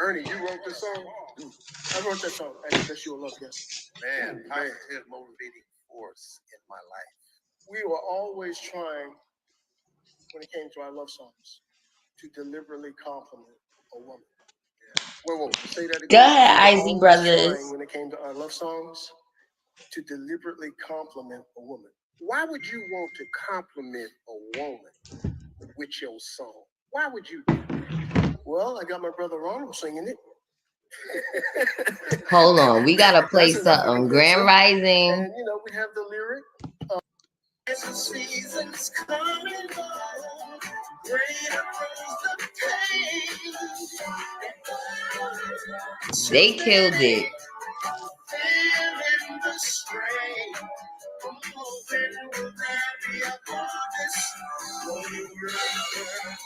Ernie, you wrote this song? I wrote that song. Actually, that's your love, yes. Man, positive motivating force in my life. We were always trying, when it came to our love songs, to deliberately compliment a woman. Whoa, say that again. Go ahead, Izzy Brothers. When it came to our love songs, to deliberately compliment a woman. Why would you want to compliment a woman with your song? Why would you do that? Well, I got my brother Ronald singing it. Hold on, we gotta play something. Grand Rising. And you know, we have the lyric. Seasons coming on, greater the pain. They killed it.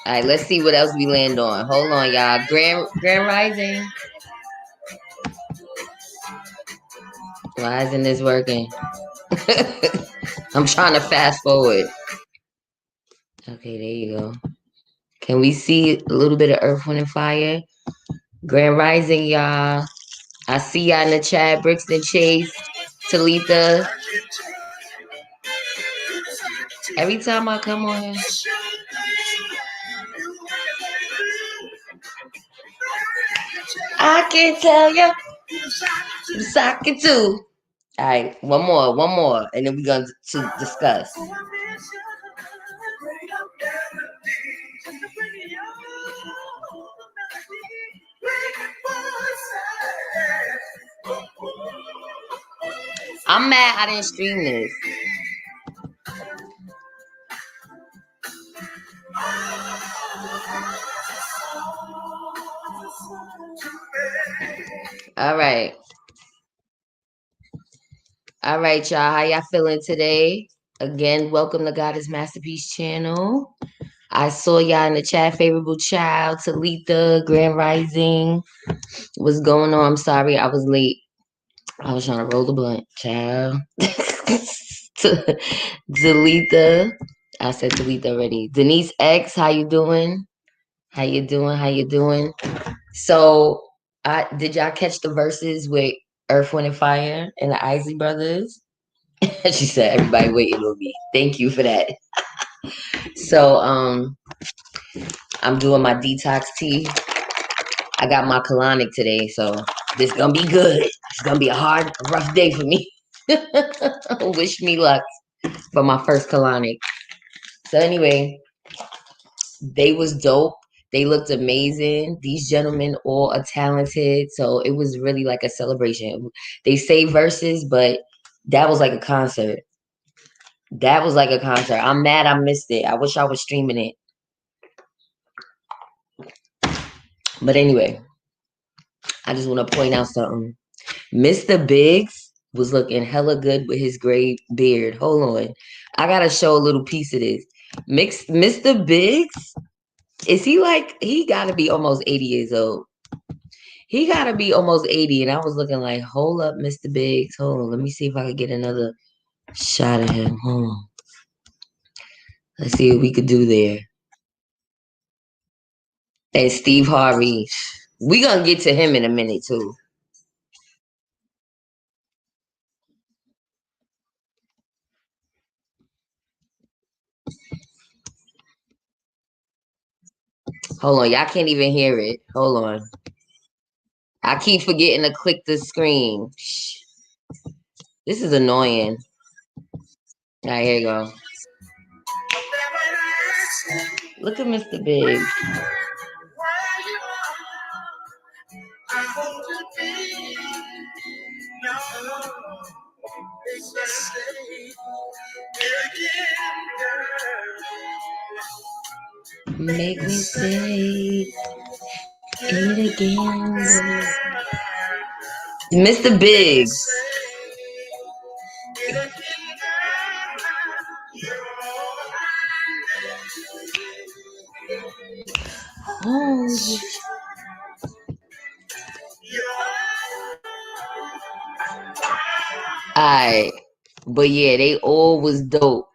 All right, let's see what else we land on. Hold on, y'all. Grand Rising. Why isn't this working? I'm trying to fast forward. Okay, there you go. Can we see a little bit of Earth, Wind, and Fire? Grand Rising, y'all. I see y'all in the chat. Brixton Chase, Talitha. Every time I come on here. I can tell you. I'm sucking too. All right, one more, and then we're going to discuss. I'm mad I didn't stream this. All right. All right, y'all. How y'all feeling today? Again, welcome to Goddess Masterpiece channel. I saw y'all in the chat. Favorable Child, Talitha, Grand Rising. What's going on? I'm sorry I was late. I was trying to roll the blunt, child. Talitha. I said Talitha already. Denise X, how you doing? How you doing? So, did y'all catch the verses with Earth, Wind, and Fire and the Isley Brothers? She said, everybody waiting on me. Thank you for that. So, I'm doing my detox tea. I got my colonic today, so this gonna be good. It's gonna be a rough day for me. Wish me luck for my first colonic. So anyway, they was dope. They looked amazing. These gentlemen all are talented. So it was really like a celebration. They say verses, but that was like a concert. I'm mad I missed it. I wish I was streaming it. But anyway, I just want to point out something. Mr. Biggs was looking hella good with his gray beard. Hold on. I got to show a little piece of this. Mr. Biggs, he got to be almost 80 years old. He got to be almost 80. And I was looking like, hold up, Mr. Biggs. Hold on. Let me see if I could get another shot of him. Hold on. Let's see what we could do there. And Steve Harvey. We going to get to him in a minute, too. Hold on. Y'all can't even hear it. Hold on. I keep forgetting to click the screen. Shh. This is annoying. All right, here you go. Look at Mr. Big. Make me say it again. Mr. Biggs. Oh. Alright. But yeah, they all was dope.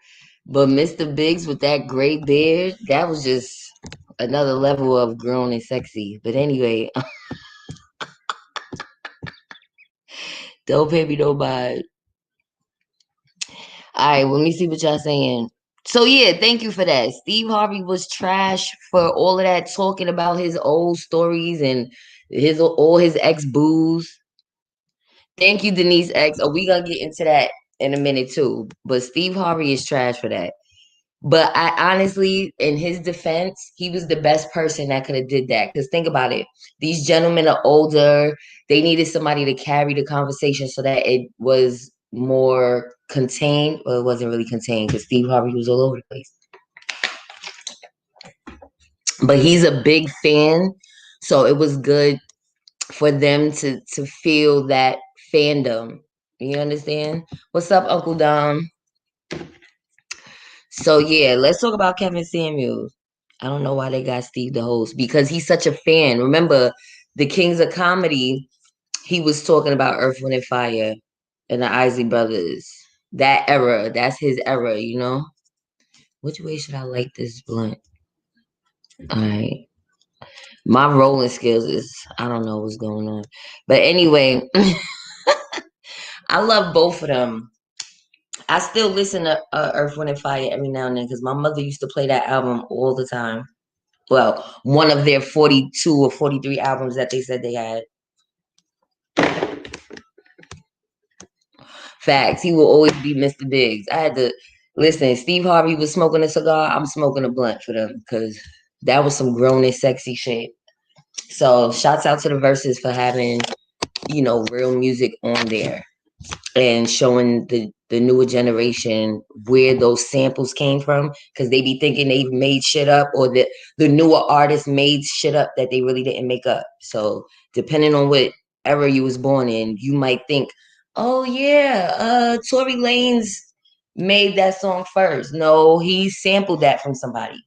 But Mr. Biggs with that gray beard, that was just another level of grown and sexy. But anyway, Don't pay me no mind. All right, let me see what y'all saying. So yeah, thank you for that. Steve Harvey was trash for all of that talking about his old stories and his all his ex boos. Thank you, Denise X. Oh, we gonna get into that in a minute too. But Steve Harvey is trash for that. But I honestly, in his defense, he was the best person that could have did that. Because think about it, these gentlemen are older. They needed somebody to carry the conversation so that it was more contained. Well, it wasn't really contained because Steve Harvey was all over the place. But he's a big fan, so it was good for them to feel that fandom. You understand? What's up, Uncle Dom? So yeah, let's talk about Kevin Samuels. I don't know why they got Steve the host because he's such a fan. Remember, the Kings of Comedy, he was talking about Earth, Wind, and Fire and the Isley Brothers. That era, that's his era, you know? Which way should I light this blunt? All right. My rolling skills is, I don't know what's going on. But anyway, I love both of them. I still listen to Earth, Wind, and Fire every now and then because my mother used to play that album all the time. Well, one of their 42 or 43 albums that they said they had. Facts. He will always be Mr. Biggs. I had to listen. Steve Harvey was smoking a cigar. I'm smoking a blunt for them because that was some grown and sexy shit. So shouts out to the Verzuz for having, real music on there and showing the newer generation where those samples came from because they be thinking they've made shit up or that the newer artists made shit up that they really didn't make up. So depending on what era you was born in, you might think, oh yeah, Tory Lanez made that song first. No, he sampled that from somebody.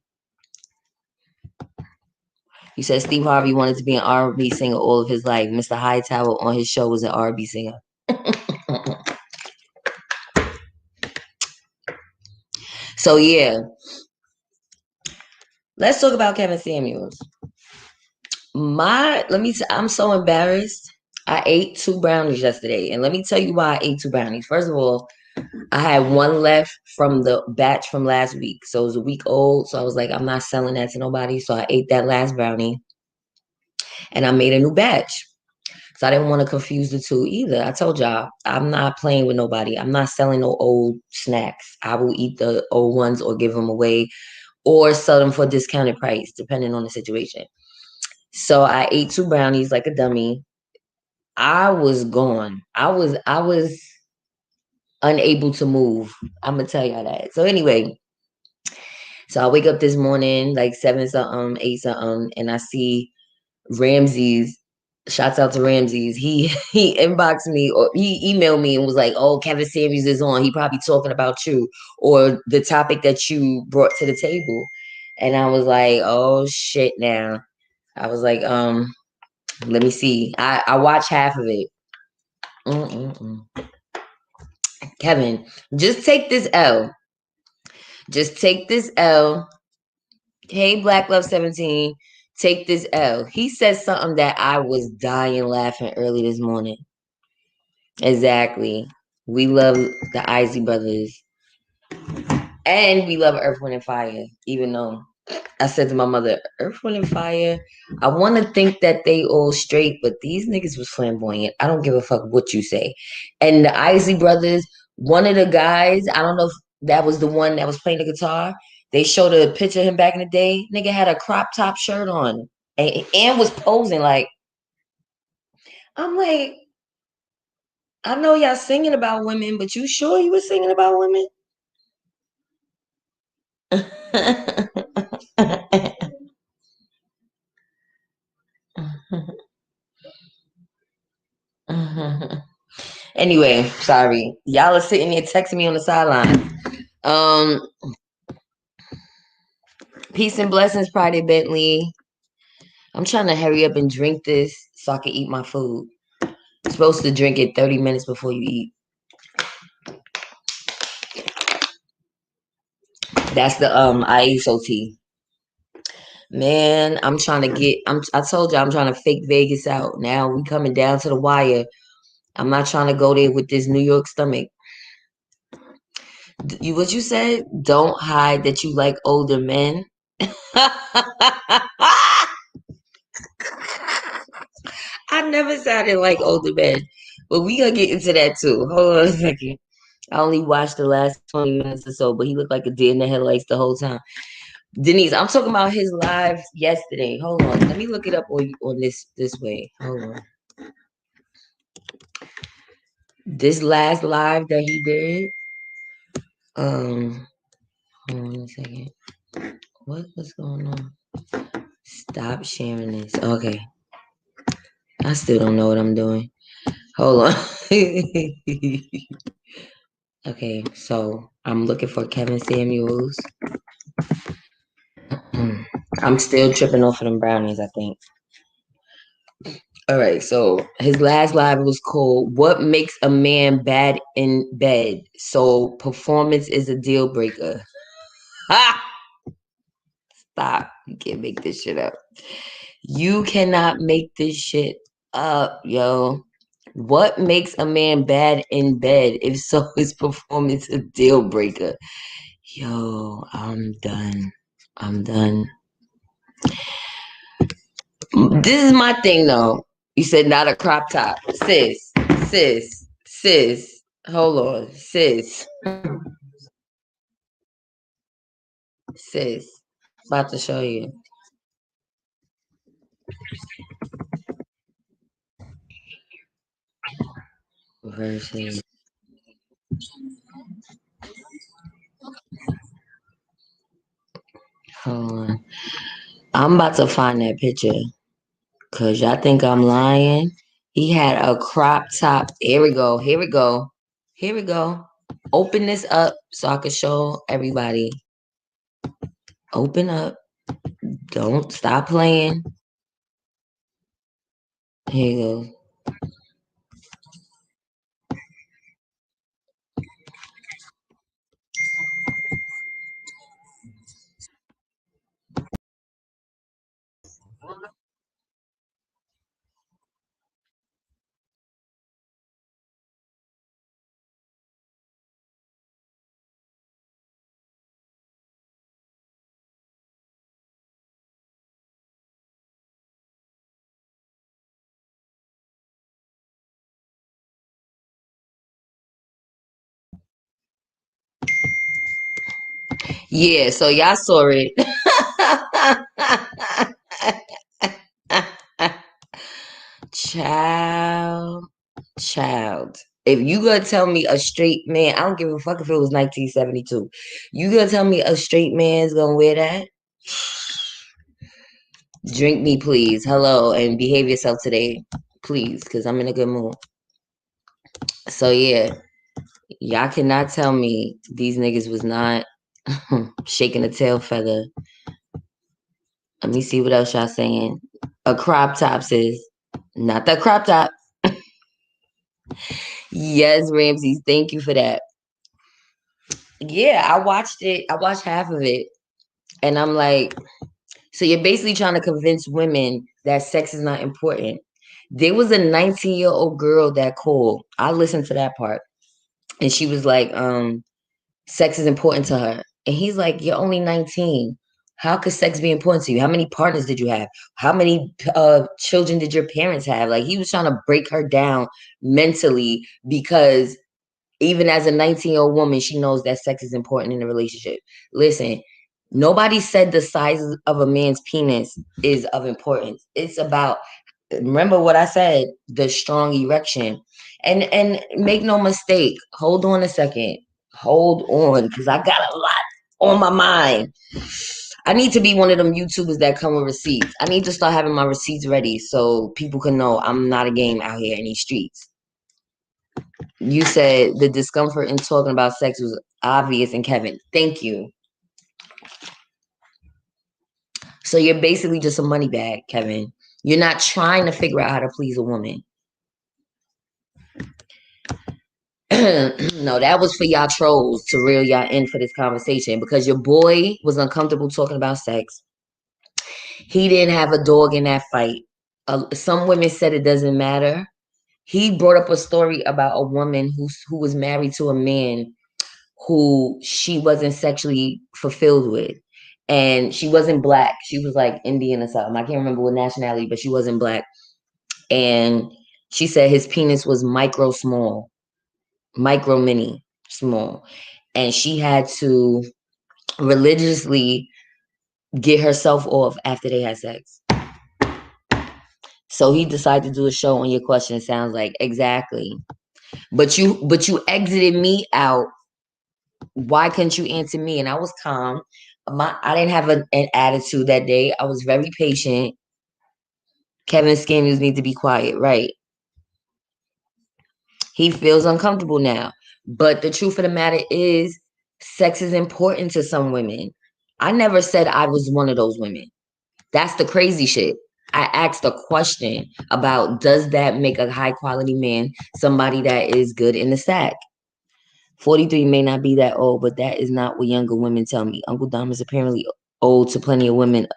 He said Steve Harvey wanted to be an R&B singer all of his life. Mr. Hightower on his show was an R&B singer. So yeah, let's talk about Kevin Samuels. I'm so embarrassed. I ate 2 brownies yesterday, and let me tell you why I ate 2 brownies. First of all, I had one left from the batch from last week, so it was a week old. So I was like, I'm not selling that to nobody. So I ate that last brownie, and I made a new batch. So I didn't want to confuse the two either. I told y'all I'm not playing with nobody. I'm not selling no old snacks. I will eat the old ones or give them away or sell them for a discounted price, depending on the situation. So I ate 2 brownies like a dummy. I was gone. I was unable to move. I'm gonna tell y'all that. So anyway, so I wake up this morning like 7 something, 8 something, and I see Ramses. Shouts out to Ramses. He inboxed me or he emailed me and was like, "Oh, Kevin Samuels is on. He probably talking about you or the topic that you brought to the table." And I was like, "Oh shit!" Now I was like, let me see. I watched half of it. Mm-mm-mm. Kevin, just take this L. Just take this L. Hey, Black Love 17, take this L. He said something that I was dying laughing early this morning. Exactly. We love the Isley Brothers. And we love Earth, Wind, and Fire, even though I said to my mother, Earth, Wind, and Fire, I want to think that they all straight, but these niggas was flamboyant. I don't give a fuck what you say. And the Isley Brothers, one of the guys, I don't know if that was the one that was playing the guitar. They showed a picture of him back in the day. Nigga had a crop top shirt on and was posing like, I'm like, I know y'all singing about women, but you sure you were singing about women? Anyway, sorry. Y'all are sitting there texting me on the sideline. Um, peace and blessings, Pride Bentley. I'm trying to hurry up and drink this so I can eat my food. You're supposed to drink it 30 minutes before you eat. That's the ISO tea. Man, I told you I'm trying to fake Vegas out. Now we coming down to the wire I'm not trying to go there with this New York stomach. What you said? Don't hide that you like older men. I never sounded like older men, but we gonna get into that too. Hold on a second. I only watched the last 20 minutes or so, but he looked like a deer in the headlights the whole time. Denise, I'm talking about his live yesterday. Hold on, let me look it up on this way. Hold on. This last live that he did. Hold on a second. What's going on? Stop sharing this. Okay. I still don't know what I'm doing. Hold on. Okay, so I'm looking for Kevin Samuels. I'm still tripping off of them brownies, I think. All right, so his last live was called "What Makes a Man Bad in Bed?" So performance is a deal breaker. Ha! Stop. You can't make this shit up. You cannot make this shit up, yo. What makes a man bad in bed? If so, is performance a deal breaker? Yo, I'm done. I'm done. This is my thing though. You said not a crop top. Sis. Hold on. Sis. About to show you. Versus. Hold on. I'm about to find that picture. Cause y'all think I'm lying. He had a crop top. Here we go. Here we go. Here we go. Open this up so I can show everybody. Open up. Don't stop playing. Here you go. Yeah, so y'all saw it. Child. Child. If you gonna tell me a straight man, I don't give a fuck if it was 1972. You gonna tell me a straight man's gonna wear that? Drink me, please. Hello, and behave yourself today, please, because I'm in a good mood. So yeah, y'all cannot tell me these niggas was not shaking a tail feather. Let me see what else y'all saying. A crop top says, not that crop top. Yes, Ramsey, thank you for that. Yeah, I watched it. I watched half of it, and I'm like, so you're basically trying to convince women that sex is not important. There was a 19-year-old girl that called. I listened to that part. And she was like, sex is important to her. And he's like, you're only 19. How could sex be important to you? How many partners did you have? How many children did your parents have? Like he was trying to break her down mentally because even as a 19-year-old woman, she knows that sex is important in a relationship. Listen, nobody said the size of a man's penis is of importance. It's about, remember what I said, the strong erection. And make no mistake, hold on a second. Hold on, because I got a lot on my mind. I need to be one of them YouTubers that come with receipts. I need to start having my receipts ready so people can know I'm not a game out here in these streets. You said the discomfort in talking about sex was obvious in Kevin. Thank you. So you're basically just a money bag, Kevin. You're not trying to figure out how to please a woman. No, that was for y'all trolls to reel y'all in for this conversation because your boy was uncomfortable talking about sex. He didn't have a dog in that fight. Some women said it doesn't matter. He brought up a story about a woman who was married to a man who she wasn't sexually fulfilled with. And she wasn't black. She was like Indian or something. I can't remember what nationality, but she wasn't black. And she said his penis was micro mini small. And she had to religiously get herself off after they had sex. So he decided to do a show on your question. Sounds like exactly. But you exited me out. Why couldn't you answer me? And I was calm. I didn't have an attitude that day. I was very patient. Kevin Samuels need to be quiet, right? He feels uncomfortable now. But the truth of the matter is, sex is important to some women. I never said I was one of those women. That's the crazy shit. I asked a question about, does that make a high quality man somebody that is good in the sack? 43 may not be that old, but that is not what younger women tell me. Uncle Dom is apparently old to plenty of women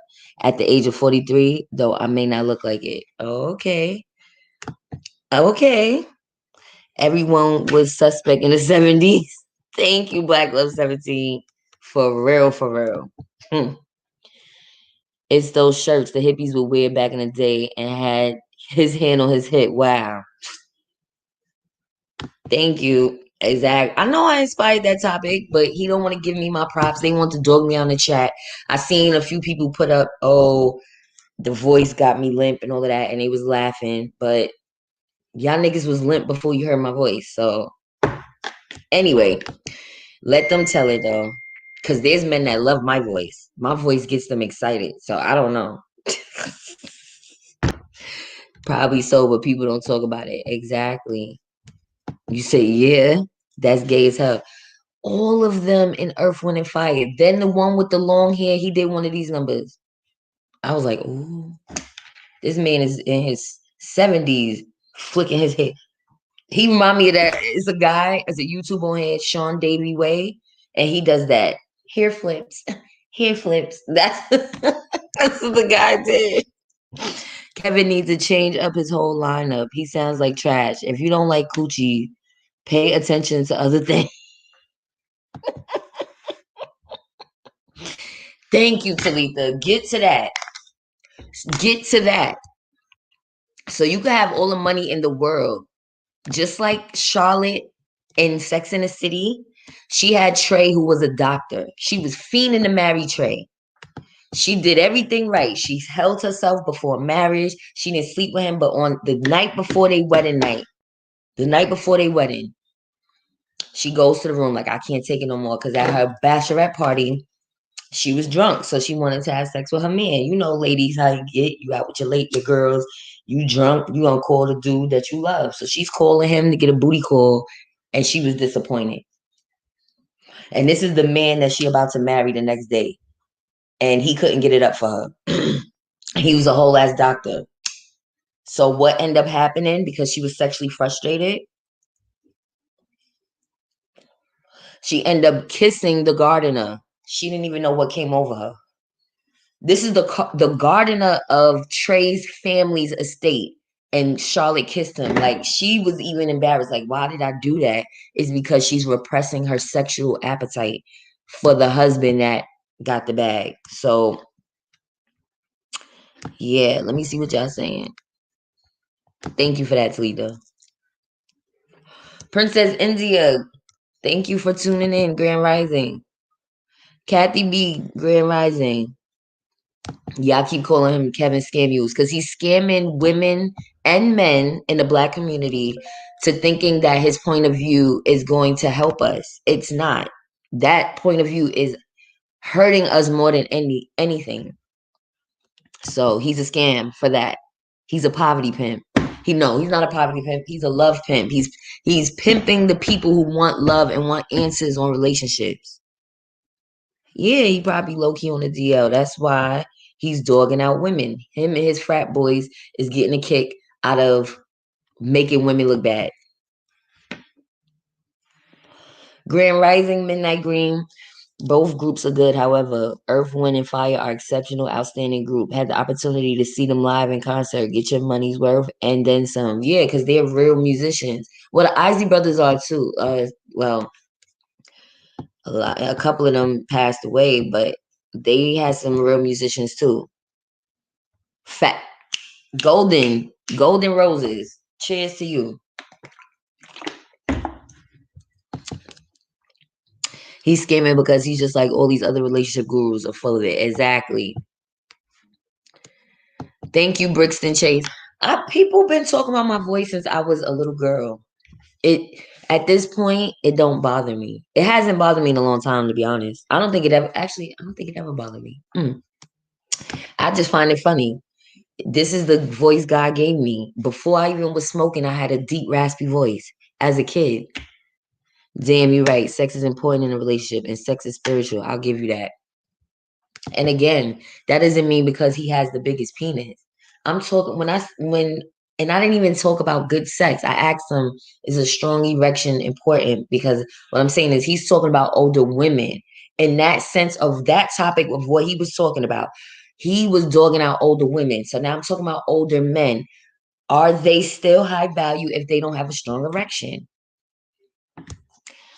at the age of 43, though I may not look like it. Okay. Okay. Everyone was suspect in the 70s. Thank you, Black Love 17. For real, for real. It's those shirts the hippies would wear back in the day and had his hand on his hip. Wow. Thank you. Exactly. I know I inspired that topic, but he don't want to give me my props. They want to dog me on the chat. I seen a few people put up, oh, the voice got me limp and all of that, and they was laughing. But y'all niggas was limp before you heard my voice. So anyway, let them tell it though. Cause there's men that love my voice. My voice gets them excited. So I don't know. Probably so, but people don't talk about it. Exactly. You say, yeah, that's gay as hell. All of them in Earth, Wind, and Fire. Then the one with the long hair, he did one of these numbers. I was like, ooh, this man is in his 70s, flicking his hair. He remind me of that. It's a guy, it's a YouTuber on here, Sean Davy Way, and he does that. Hair flips, hair flips. That's what the guy did. Kevin needs to change up his whole lineup. He sounds like trash. If you don't like coochie, pay attention to other things. Thank you, Talitha. Get to that. Get to that. So you can have all the money in the world. Just like Charlotte in Sex and the City, she had Trey, who was a doctor. She was fiending to marry Trey. She did everything right. She held herself before marriage. She didn't sleep with him, but on the night before they wedding night, the night before they wedding, she goes to the room like, I can't take it no more. Because at her bachelorette party, she was drunk, so she wanted to have sex with her man. You know, ladies, how you get. You out with your girls. You drunk. You gonna call the dude that you love. So she's calling him to get a booty call, and she was disappointed. And this is the man that she about to marry the next day, and he couldn't get it up for her. He was a whole ass doctor. So what ended up happening, because she was sexually frustrated, she ended up kissing the gardener. She didn't even know what came over her. This is the gardener of Trey's family's estate, and Charlotte kissed him. Like, she was even embarrassed. Like, why did I do that? Is because she's repressing her sexual appetite for the husband that got the bag. So yeah, let me see what y'all saying. Thank you for that, Talita. Princess India, thank you for tuning in. Grand Rising. Kathy B, Grand Rising. Y'all keep calling him Kevin Samuels because he's scamming women and men in the Black community to thinking that his point of view is going to help us. It's not. That point of view is hurting us more than anything. So he's a scam for that. He's a poverty pimp. He's not a poverty pimp. He's a love pimp. He's pimping the people who want love and want answers on relationships. Yeah, he probably low-key on the DL. That's why he's dogging out women. Him and his frat boys is getting a kick out of making women look bad. Grand Rising, Midnight Green. Both groups are good. However, Earth, Wind, and Fire are exceptional, outstanding group. Had the opportunity to see them live in concert. Get your money's worth and then some. Yeah, because they're real musicians. Well, the Isley Brothers are too. Well, a couple of them passed away, but they had some real musicians too. Fat, golden roses. Cheers to you. He's scamming because he's just like all these other relationship gurus are full of it. Exactly. Thank you, Brixton Chase. People been talking about my voice since I was a little girl. It At this point, it don't bother me. It hasn't bothered me in a long time, to be honest. I don't think it ever actually. I don't think it ever bothered me. I just find it funny. This is the voice God gave me. Before I even was smoking, I had a deep, raspy voice as a kid. Damn, you're right. Sex is important in a relationship, and sex is spiritual. I'll give you that. And again, that doesn't mean because he has the biggest penis. I'm talking and I didn't even talk about good sex. I asked him, is a strong erection important? Because what I'm saying is he's talking about older women. In that sense of that topic of what he was talking about, he was dogging out older women. So now I'm talking about older men. Are they still high value if they don't have a strong erection?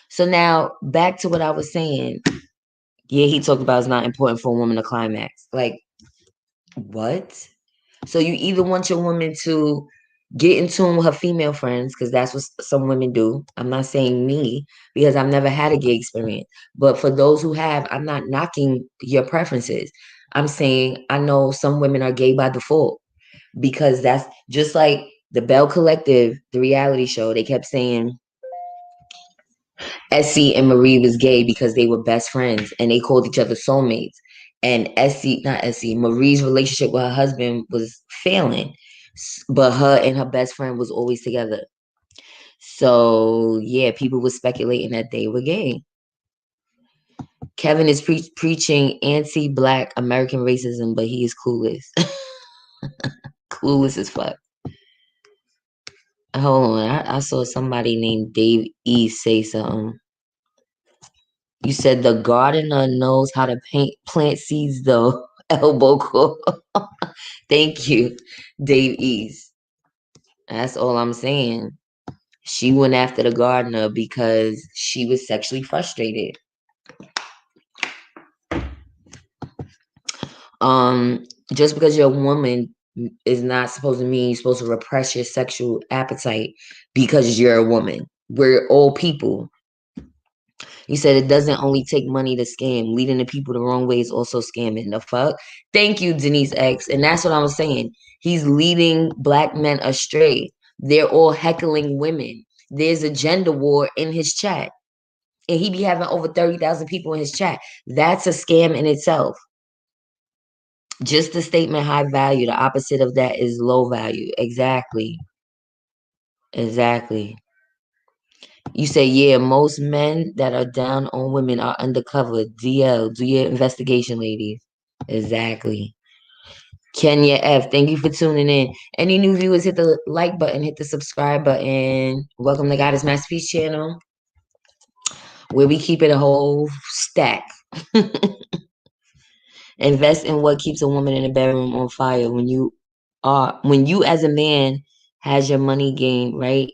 So now back to what I was saying. Yeah, he talked about it's not important for a woman to climax. Like, what? So you either want your woman to get in tune with her female friends, because that's what some women do. I'm not saying me, because I've never had a gay experience. But for those who have, I'm not knocking your preferences. I'm saying I know some women are gay by default, because that's just like the Bell Collective, the reality show. They kept saying Essie and Marie was gay because they were best friends and they called each other soulmates. And Marie's relationship with her husband was failing, but her and her best friend was always together. So yeah, people were speculating that they were gay. Kevin is preaching anti-black American racism, but he is clueless. Clueless as fuck. Hold on, I saw somebody named Dave E say something. You said the gardener knows how to plant seeds, though. Elbow core. Thank you, Dave East. That's all I'm saying. She went after the gardener because she was sexually frustrated. Just because you're a woman is not supposed to mean you're supposed to repress your sexual appetite because you're a woman. We're all people. You said it doesn't only take money to scam. Leading the people the wrong way is also scamming. The fuck? Thank you, Denise X. And that's what I was saying. He's leading black men astray. They're all heckling women. There's a gender war in his chat. And he be having over 30,000 people in his chat. That's a scam in itself. Just the statement high value. The opposite of that is low value. Exactly. Exactly. You say, yeah, most men that are down on women are undercover. DL, do your investigation, ladies. Exactly. Kenya F, thank you for tuning in. Any new viewers, hit the like button, hit the subscribe button. Welcome to Goddess Masterpiece channel, where we keep it a whole stack. Invest in what keeps a woman in the bedroom on fire. When you as a man has your money game, right?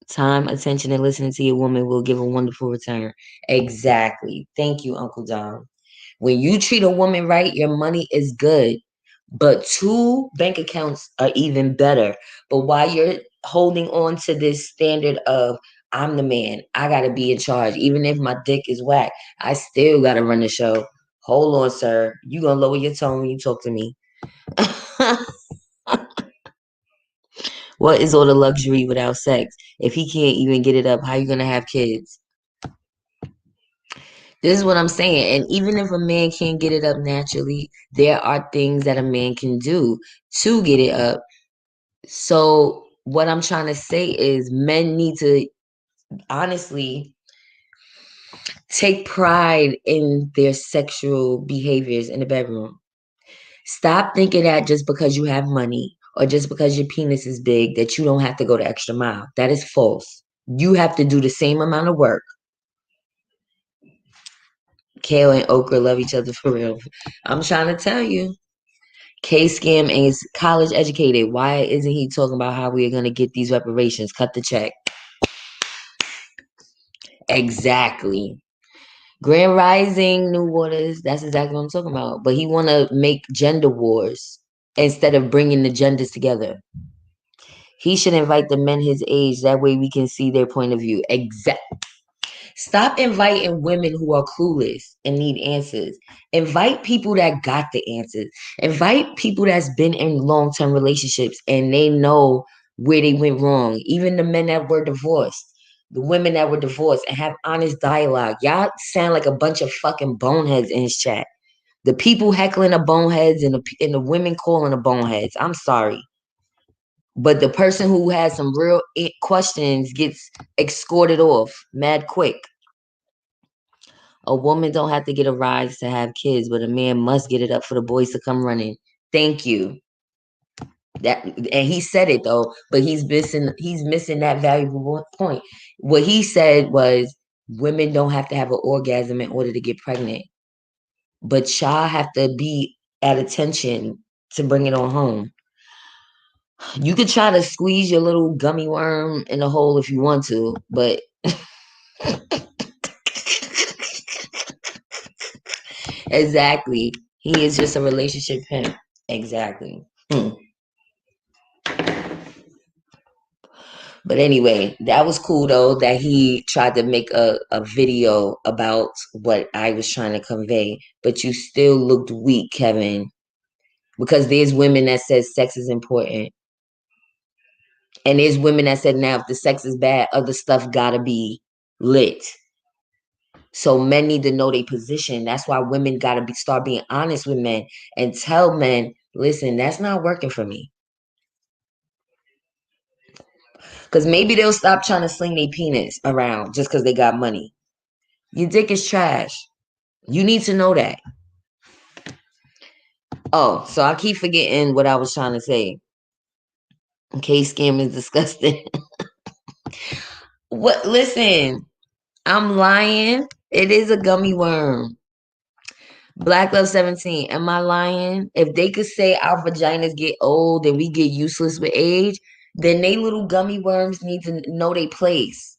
Time, attention, and listening to your woman will give a wonderful return. Exactly. Thank you, Uncle John. When you treat a woman right, your money is good. But 2 bank accounts are even better. But while you're holding on to this standard of I'm the man, I gotta be in charge. Even if my dick is whack, I still gotta run the show. Hold on, sir. You gonna lower your tone when you talk to me. What is all the luxury without sex? If he can't even get it up, how you gonna have kids? This is what I'm saying. And even if a man can't get it up naturally, there are things that a man can do to get it up. So what I'm trying to say is men need to honestly take pride in their sexual behaviors in the bedroom. Stop thinking that just because you have money or just because your penis is big that you don't have to go the extra mile. That is false. You have to do the same amount of work. Kale and Okra love each other for real. I'm trying to tell you. K Scam is college educated. Why isn't he talking about how we are going to get these reparations? Cut the check. Exactly. Grand Rising, New Waters. That's exactly what I'm talking about. But he want to make gender wars instead of bringing the genders together. He should invite the men his age. That way we can see their point of view. Stop inviting women who are clueless and need answers. Invite people that got the answers. Invite people that's been in long-term relationships and they know where they went wrong. Even the men that were divorced, the women that were divorced, and have honest dialogue. Y'all sound like a bunch of fucking boneheads in his chat. The people heckling the boneheads and the women calling the boneheads. I'm sorry. But the person who has some real questions gets escorted off mad quick. A woman don't have to get a rise to have kids, but a man must get it up for the boys to come running. Thank you. That and he said it though, but he's missing that valuable point. What he said was women don't have to have an orgasm in order to get pregnant, but y'all have to be at attention to bring it on home. You could try to squeeze your little gummy worm in the hole if you want to, but exactly. He is just a relationship pimp. Exactly. But anyway, that was cool though that he tried to make a video about what I was trying to convey. But you still looked weak, Kevin. Because there's women that says sex is important. And there's women that said now if the sex is bad, other stuff gotta be lit. So men need to know their position. That's why women gotta start being honest with men and tell men, listen, that's not working for me. Because maybe they'll stop trying to sling their penis around just because they got money. Your dick is trash. You need to know that. Oh, so I keep forgetting what I was trying to say. Case scam is disgusting. What? Listen, I'm lying. It is a gummy worm. Black Love 17. Am I lying? If they could say our vaginas get old and we get useless with age, then they little gummy worms need to know their place.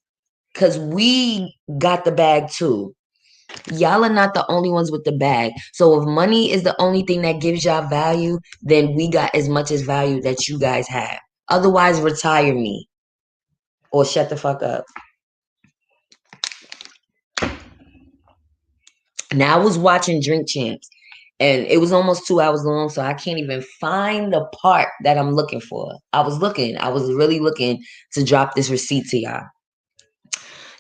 Because we got the bag too. Y'all are not the only ones with the bag. So if money is the only thing that gives y'all value, then we got as much as value that you guys have. Otherwise, retire me or shut the fuck up. Now I was watching Drink Champs and it was almost 2 hours long, so I can't even find the part that I'm looking for. I was really looking to drop this receipt to y'all.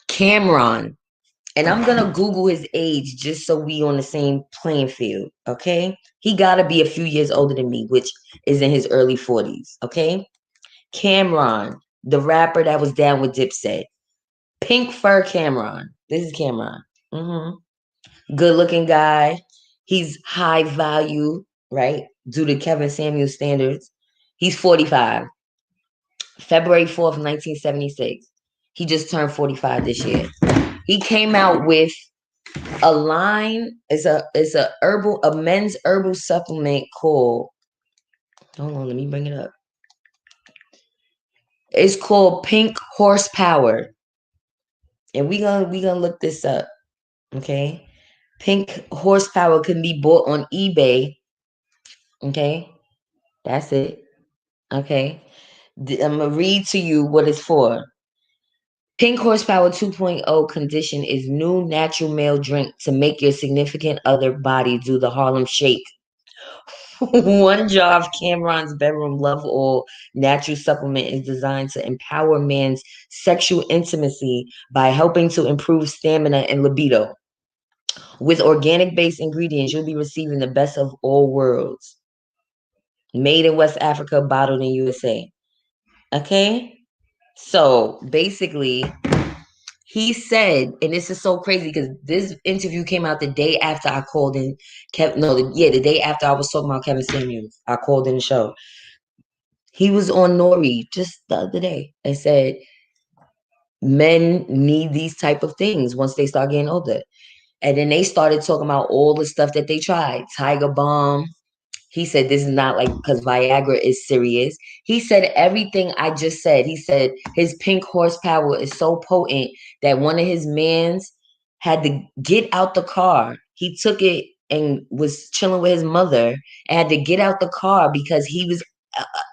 Cameron, and I'm gonna Google his age just so we on the same playing field, okay? He gotta be a few years older than me, which is in his early 40s, okay? Cameron, the rapper that was down with Dipset. Pink fur Cameron. This is Cameron. Good looking guy. He's high value, right? Due to Kevin Samuels standards. He's 45. February 4th, 1976. He just turned 45 this year. He came out with a line. It's a men's herbal supplement called, hold on, let me bring it up. It's called Pink Horsepower. And we gonna look this up. Okay. Pink Horsepower can be bought on eBay. Okay. That's it. Okay. I'm gonna read to you what it's for. Pink Horsepower 2.0 condition is new natural male drink to make your significant other body do the Harlem Shake. One jar of Cameron's Bedroom Love Oil natural supplement is designed to empower man's sexual intimacy by helping to improve stamina and libido. With organic based ingredients, you'll be receiving the best of all worlds. Made in West Africa, bottled in USA. Okay? So basically, he said, and this is so crazy because this interview came out the day after I called in the day after I was talking about Kevin Samuels. I called in the show. He was on Nori just the other day and said men need these type of things once they start getting older. And then they started talking about all the stuff that they tried. Tiger Balm. He said this is not like because Viagra is serious. He said everything I just said. He said his pink horsepower is so potent that one of his mans had to get out the car. He took it and was chilling with his mother and had to get out the car because he was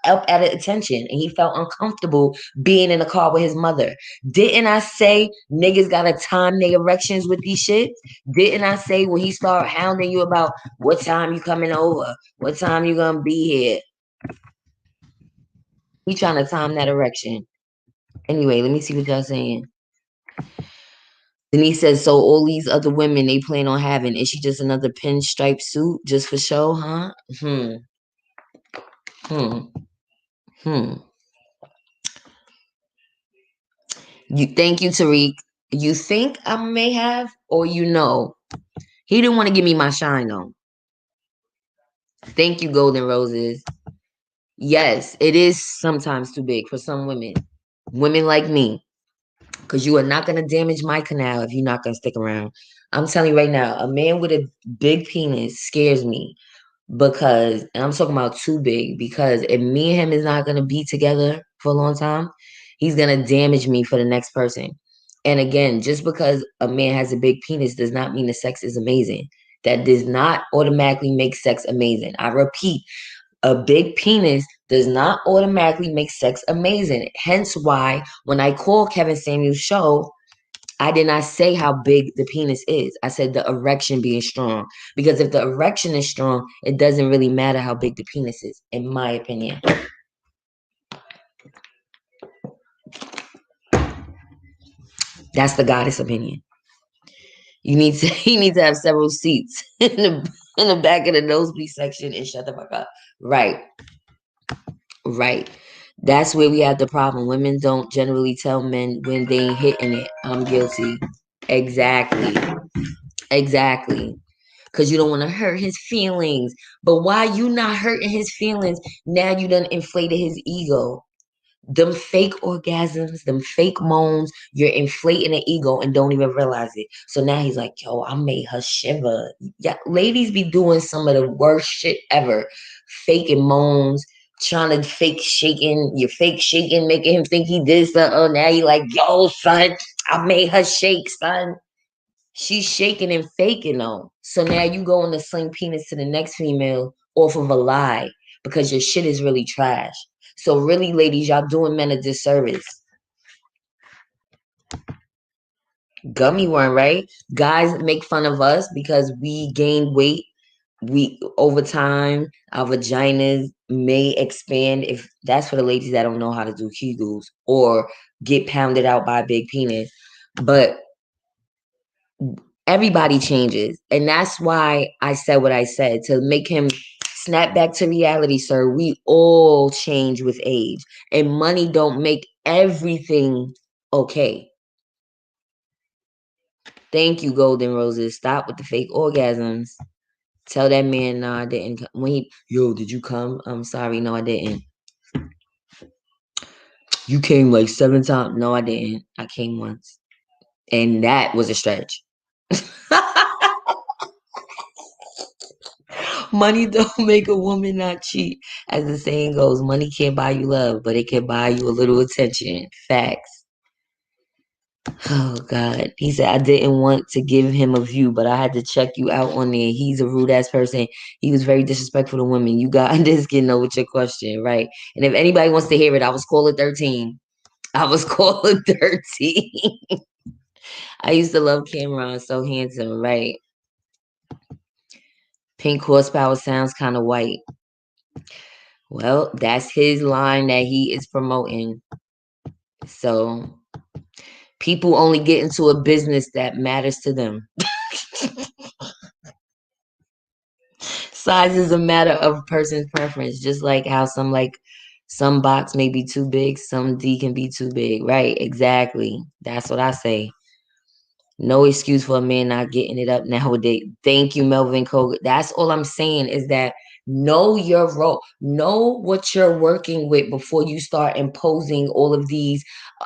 up at attention and he felt uncomfortable being in the car with his mother. Didn't I say niggas gotta time their erections with these shit? Didn't I say when he start hounding you about what time you coming over? What time you gonna be here? He trying to time that erection. Anyway, let me see what y'all saying. Denise says, so all these other women they plan on having, is she just another pinstripe suit just for show, huh? Hmm. Hmm. Hmm. You thank you, Tariq. You think I may have, or you know. He didn't want to give me my shine though. Thank you, Golden Roses. Yes, it is sometimes too big for some women. Women like me. Because you are not going to damage my canal if you're not going to stick around. I'm telling you right now, a man with a big penis scares me because, and I'm talking about too big, because if me and him is not going to be together for a long time, he's going to damage me for the next person. And again, just because a man has a big penis does not mean the sex is amazing. That does not automatically make sex amazing. I repeat, a big penis does not automatically make sex amazing. Hence why when I call Kevin Samuel's show, I did not say how big the penis is. I said the erection being strong. Because if the erection is strong, it doesn't really matter how big the penis is, in my opinion. That's the goddess opinion. You need to you need to have several seats in the back of the nosebleed section and shut the fuck up. Right. Right. That's where we have the problem. Women don't generally tell men when they ain't hitting it. I'm guilty. Exactly. Exactly. Because you don't want to hurt his feelings. But why you not hurting his feelings? Now you done inflated his ego. Them fake orgasms, them fake moans, you're inflating the ego and don't even realize it. So now he's like, yo, I made her shiver. Yeah, ladies be doing some of the worst shit ever. Faking moans, trying to fake shaking, you're fake shaking, making him think he did something. Oh, now you like, yo, son, I made her shake, son. She's shaking and faking though. So now you going to sling penis to the next female off of a lie because your shit is really trash. So really, ladies, y'all doing men a disservice. Gummy worm, right? Guys make fun of us because we gain weight. We over time, our vaginas may expand. If that's for the ladies that don't know how to do Kegels or get pounded out by a big penis. But everybody changes. And that's why I said what I said to make him snap back to reality, sir. We all change with age, and money don't make everything okay. Thank you, Golden Roses. Stop with the fake orgasms. Tell that man, no, I didn't. When he, yo, did you come? I'm sorry, no, I didn't. You came like 7 times. No, I didn't. I came once. And that was a stretch. Money don't make a woman not cheat. As the saying goes, money can't buy you love, but it can buy you a little attention. Facts. Oh God. He said, I didn't want to give him a view, but I had to check you out on there. He's a rude ass person. He was very disrespectful to women. You got this getting over with your question, right? And if anybody wants to hear it, I was caller 13. I was caller 13. I used to love Cameron, so handsome, right? Pink horsepower sounds kind of white. Well, that's his line that he is promoting. So people only get into a business that matters to them. Size is a matter of a person's preference, just like how some box may be too big, some D can be too big. Right, exactly. That's what I say. No excuse for a man not getting it up nowadays. Thank you, Melvin Koga. That's all I'm saying is that know your role. Know what you're working with before you start imposing all of these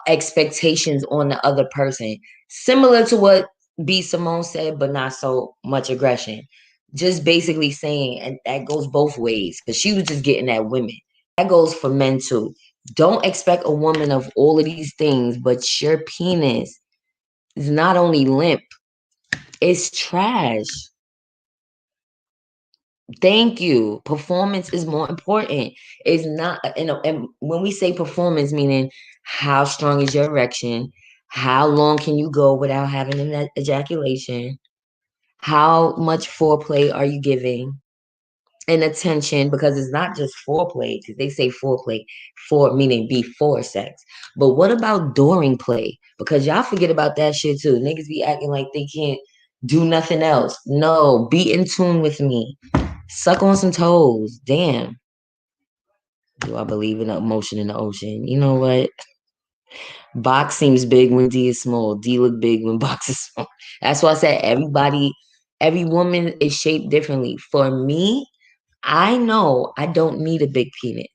expectations on the other person. Similar to what B. Simone said, but not so much aggression. Just basically saying, and that goes both ways, because she was just getting at women. That goes for men too. Don't expect a woman of all of these things, but your penis is not only limp, it's trash. Thank you. Performance is more important. It's not, and when we say performance, meaning how strong is your erection, how long can you go without having an ejaculation, how much foreplay are you giving, and attention, because it's not just foreplay, because they say foreplay, for meaning before sex. But what about during play? Because y'all forget about that shit too. Niggas be acting like they can't do nothing else. No, be in tune with me. Suck on some toes. Damn. Do I believe in the emotion in the ocean? You know what? Box seems big when D is small. D look big when box is small. That's why I said every woman is shaped differently. For me, I know I don't need a big penis.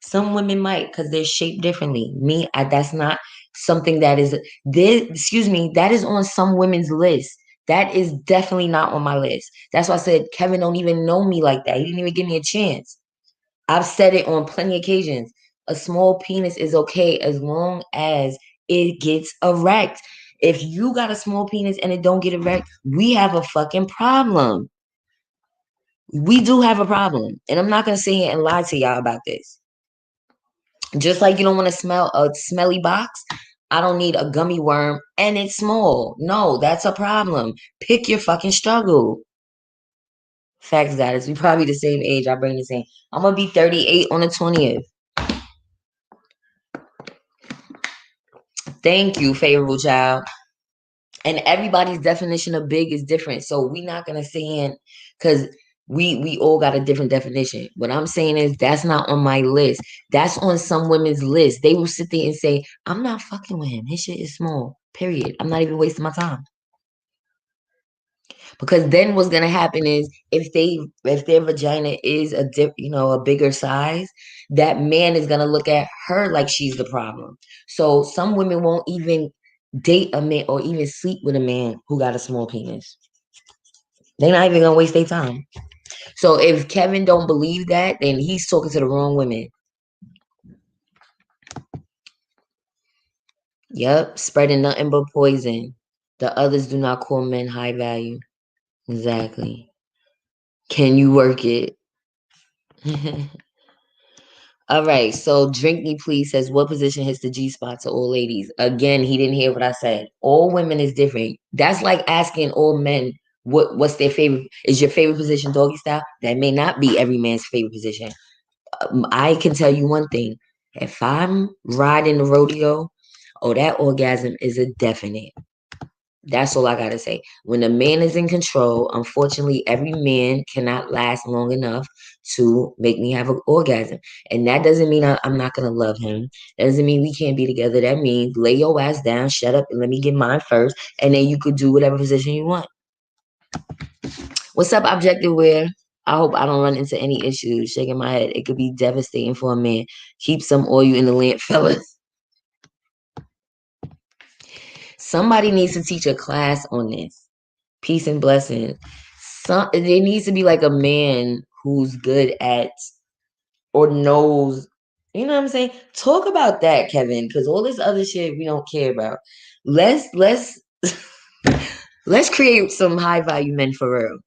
Some women might because they're shaped differently. Me, that's not something that is this. Excuse me, that is on some women's list. That is definitely not on my list. That's why I said Kevin don't even know me like that. He didn't even give me a chance. I've said it on plenty of occasions. A small penis is okay as long as it gets erect. If you got a small penis and it don't get erect, we have a fucking problem. We do have a problem. And I'm not going to sit here and lie to y'all about this. Just like you don't want to smell a smelly box, I don't need a gummy worm and it's small. No, that's a problem. Pick your fucking struggle. Facts, guys. We probably the same age. I bring the same. I'm going to be 38 on the 20th. Thank you, favorable child. And everybody's definition of big is different. So we're not going to say in because we all got a different definition. What I'm saying is that's not on my list. That's on some women's list. They will sit there and say, I'm not fucking with him. His shit is small. Period. I'm not even wasting my time. Because then what's gonna happen is if their vagina is a bigger size, that man is gonna look at her like she's the problem. So some women won't even date a man or even sleep with a man who got a small penis. They're not even gonna waste their time. So if Kevin don't believe that, then he's talking to the wrong women. Yep, spreading nothing but poison. The others do not call men high value. Exactly. Can you work it? All right. So Drink Me Please says, what position hits the G spot to all ladies? Again, he didn't hear what I said. All women is different. That's like asking all men what's their favorite. Is your favorite position doggy style? That may not be every man's favorite position. I can tell you one thing. If I'm riding the rodeo, oh, that orgasm is a definite. That's all I gotta say. When a man is in control, unfortunately, every man cannot last long enough to make me have an orgasm. And that doesn't mean I'm not gonna love him. That doesn't mean we can't be together. That means lay your ass down, shut up, and let me get mine first, and then you could do whatever position you want. What's up, Objective Wear? I hope I don't run into any issues. Shaking my head. It could be devastating for a man. Keep some oil in the lamp, fellas. Somebody needs to teach a class on this. Peace and blessings. There needs to be like a man who's good at or knows, you know what I'm saying? Talk about that, Kevin, because all this other shit we don't care about. Let's let's create some high value men for real.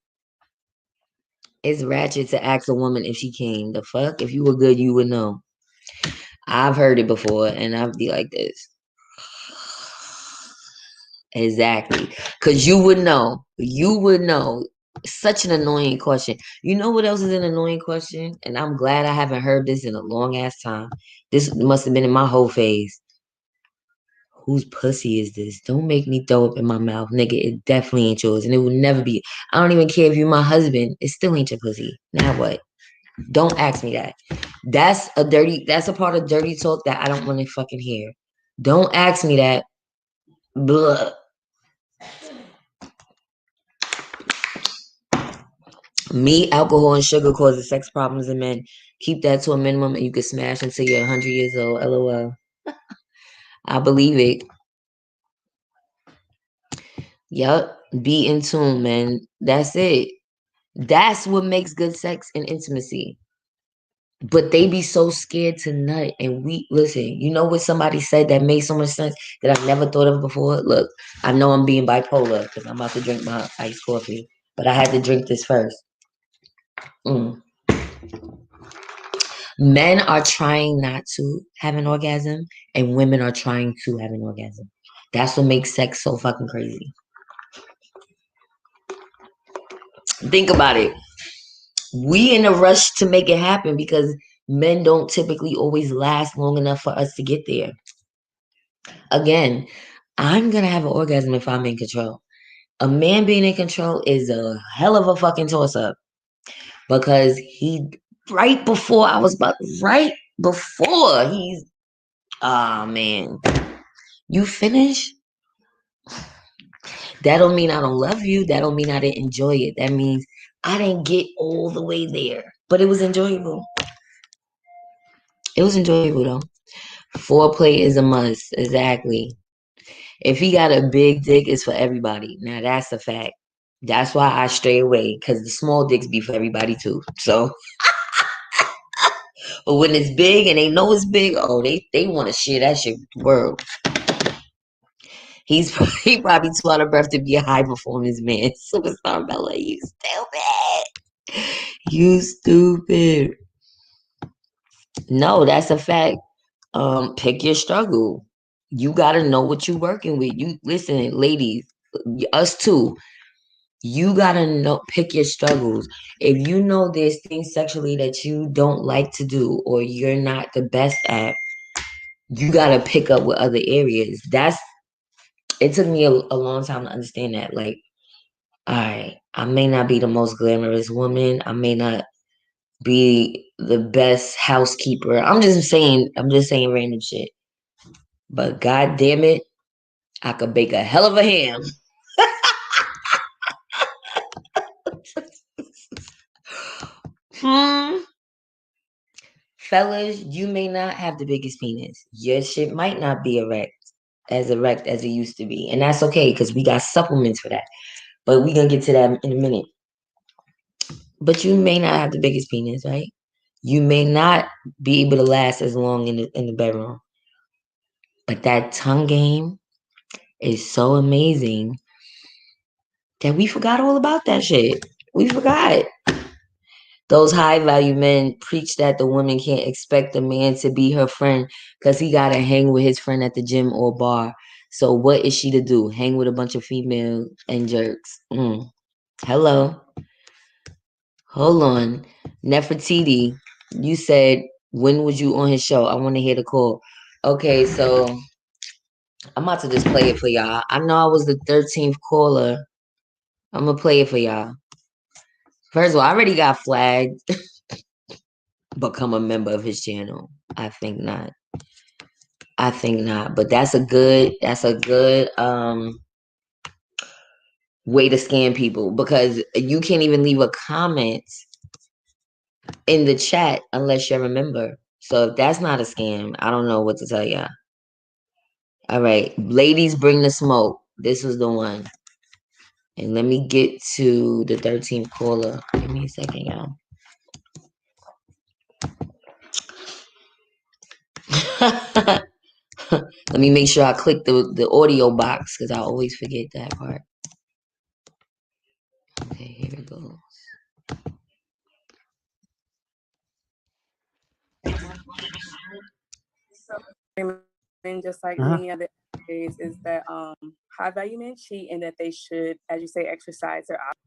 It's ratchet to ask a woman if she came. The fuck? If you were good, you would know. I've heard it before, and I'd be like this. Exactly. Because you would know. You would know. Such an annoying question. You know what else is an annoying question? And I'm glad I haven't heard this in a long ass time. This must have been in my whole phase. Whose pussy is this? Don't make me throw up in my mouth, nigga. It definitely ain't yours. And it will never be. I don't even care if you're my husband. It still ain't your pussy. Now what? Don't ask me that. That's a part of dirty talk that I don't want to fucking hear. Don't ask me that. Blah. Meat, alcohol, and sugar causes sex problems in men. Keep that to a minimum and you can smash until you're 100 years old. LOL. I believe it. Yup. Be in tune, man. That's it. That's what makes good sex and intimacy. But they be so scared to nut. And we listen, you know what somebody said that made so much sense that I never thought of before? Look, I know I'm being bipolar because I'm about to drink my iced coffee, but I had to drink this first. Mm. Men are trying not to have an orgasm, and women are trying to have an orgasm. That's what makes sex so fucking crazy. Think about it. We in a rush to make it happen because men don't typically always last long enough for us to get there. Again, I'm gonna have an orgasm if I'm in control. A man being in control is a hell of a fucking toss up because he right before he's man, you finish. That don't mean I don't love you. That don't mean I didn't enjoy it. That means I didn't get all the way there, but it was enjoyable. It was enjoyable though. Foreplay is a must. Exactly. If he got a big dick, it's for everybody. Now that's a fact. That's why I stray away because the small dicks be for everybody too. So, but when it's big and they know it's big, oh, they want to share that shit with the world. He probably too out of breath to be a high performance man. Superstar Bella, you stupid. You stupid. No, that's a fact. Pick your struggle. You gotta know what you're working with. You listen, ladies, us too. You gotta know, pick your struggles. If you know there's things sexually that you don't like to do or you're not the best at, you gotta pick up with other areas. It took me a long time to understand that. Like, all right, I may not be the most glamorous woman. I may not be the best housekeeper. I'm just saying random shit. But god damn it, I could bake a hell of a ham. Hmm. Fellas, you may not have the biggest penis. Your shit might not be erect as it used to be. And that's okay because we got supplements for that. But we're gonna get to that in a minute. But you may not have the biggest penis, right? You may not be able to last as long in the bedroom. But that tongue game is so amazing that we forgot all about that shit. We forgot. Those high value men preach that the woman can't expect a man to be her friend because he gotta hang with his friend at the gym or bar. So what is she to do? Hang with a bunch of female and jerks. Hello. Hold on. Nefertiti, you said when was you on his show? I want to hear the call. Okay, so I'm about to just play it for y'all. I know I was the 13th caller. I'm gonna play it for y'all. First of all, I already got flagged. Become a member of his channel. I think not. I think not. But that's a good way to scam people because you can't even leave a comment in the chat unless you're a member. So if that's not a scam, I don't know what to tell y'all. All right, ladies, bring the smoke. This was the one. And let me get to the 13th caller. Give me a second, y'all. Let me make sure I click the audio box because I always forget that part. Okay, here it goes. Men, just like many other areas, is that high value men cheat and that they should, as you say, exercise their options.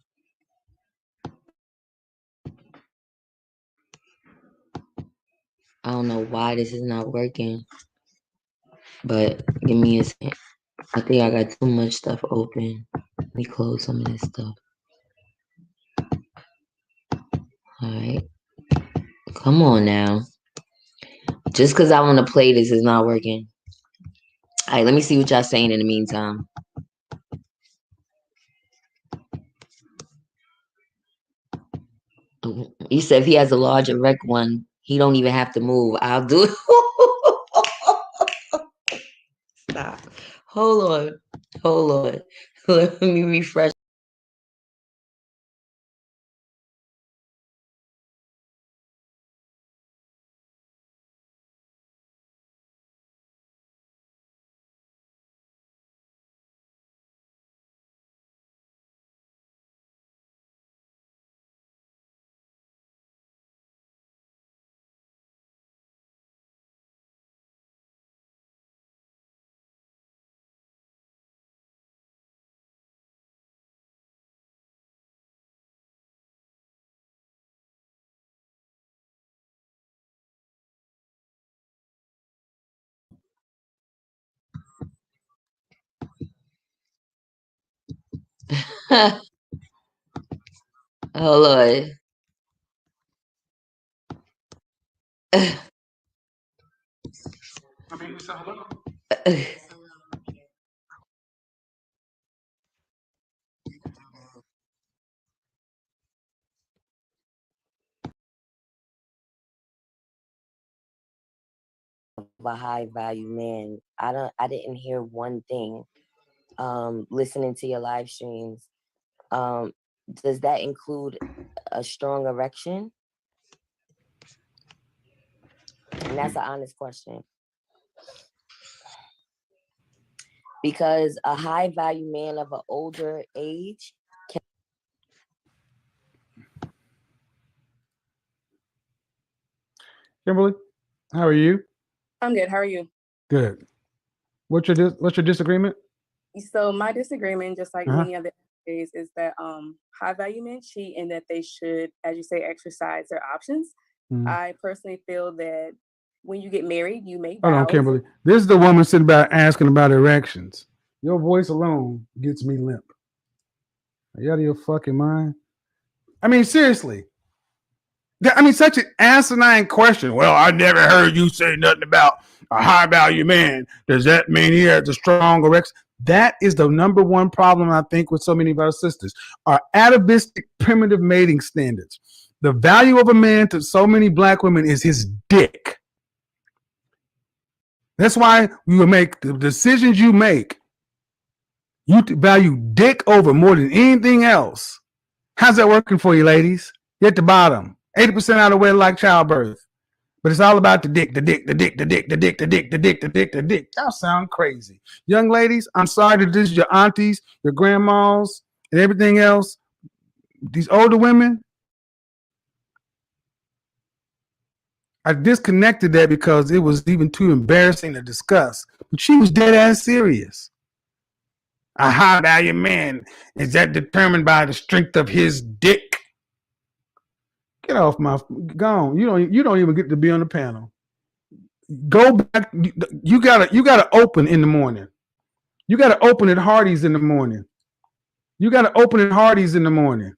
I don't know why this is not working, but give me a second. I think I got too much stuff open. Let me close some of this stuff. All right. Come on now. Just because I want to play this is not working. All right, let me see what y'all saying in the meantime. You said if he has a large erect one, he don't even have to move. I'll do it. Stop. Hold on. Let me refresh. Hold on. A high value man. I didn't hear one thing. Listening to your live streams. Does that include a strong erection? And that's an honest question. Because a high value man of an older age can. Kimberly, how are you? I'm good. How are you? Good. What's your disagreement? So my disagreement, just like Uh-huh. many other days, is that high value men cheat and that they should, as you say, exercise their options. I personally feel that when you get married, you make Hold on, vows. Kimberly. This is the woman sitting back asking about erections. Your voice alone gets me limp. Are you out of your fucking mind? I mean, seriously. I mean, such an asinine question. Well, I never heard you say nothing about a high value man. Does that mean he has a strong erection? That is the number one problem, I think, with so many of our sisters. Our atavistic, primitive mating standards. The value of a man to so many black women is his dick. That's why you will make the decisions you make. You value dick over more than anything else. How's that working for you, ladies? You're at the bottom. 80% out of wedlock like childbirth. But it's all about the dick, the dick, the dick, the dick, the dick, the dick, the dick, the dick, the dick. Y'all sound crazy. Young ladies, I'm sorry to this, your aunties, your grandmas, and everything else. These older women, I disconnected that because it was even too embarrassing to discuss. But she was dead ass serious. A high value man, is that determined by the strength of his dick? Get off my gone. You don't even get to be on the panel. Go back. You gotta open in the morning. You gotta open at Hardee's in the morning. You gotta open at Hardee's in the morning.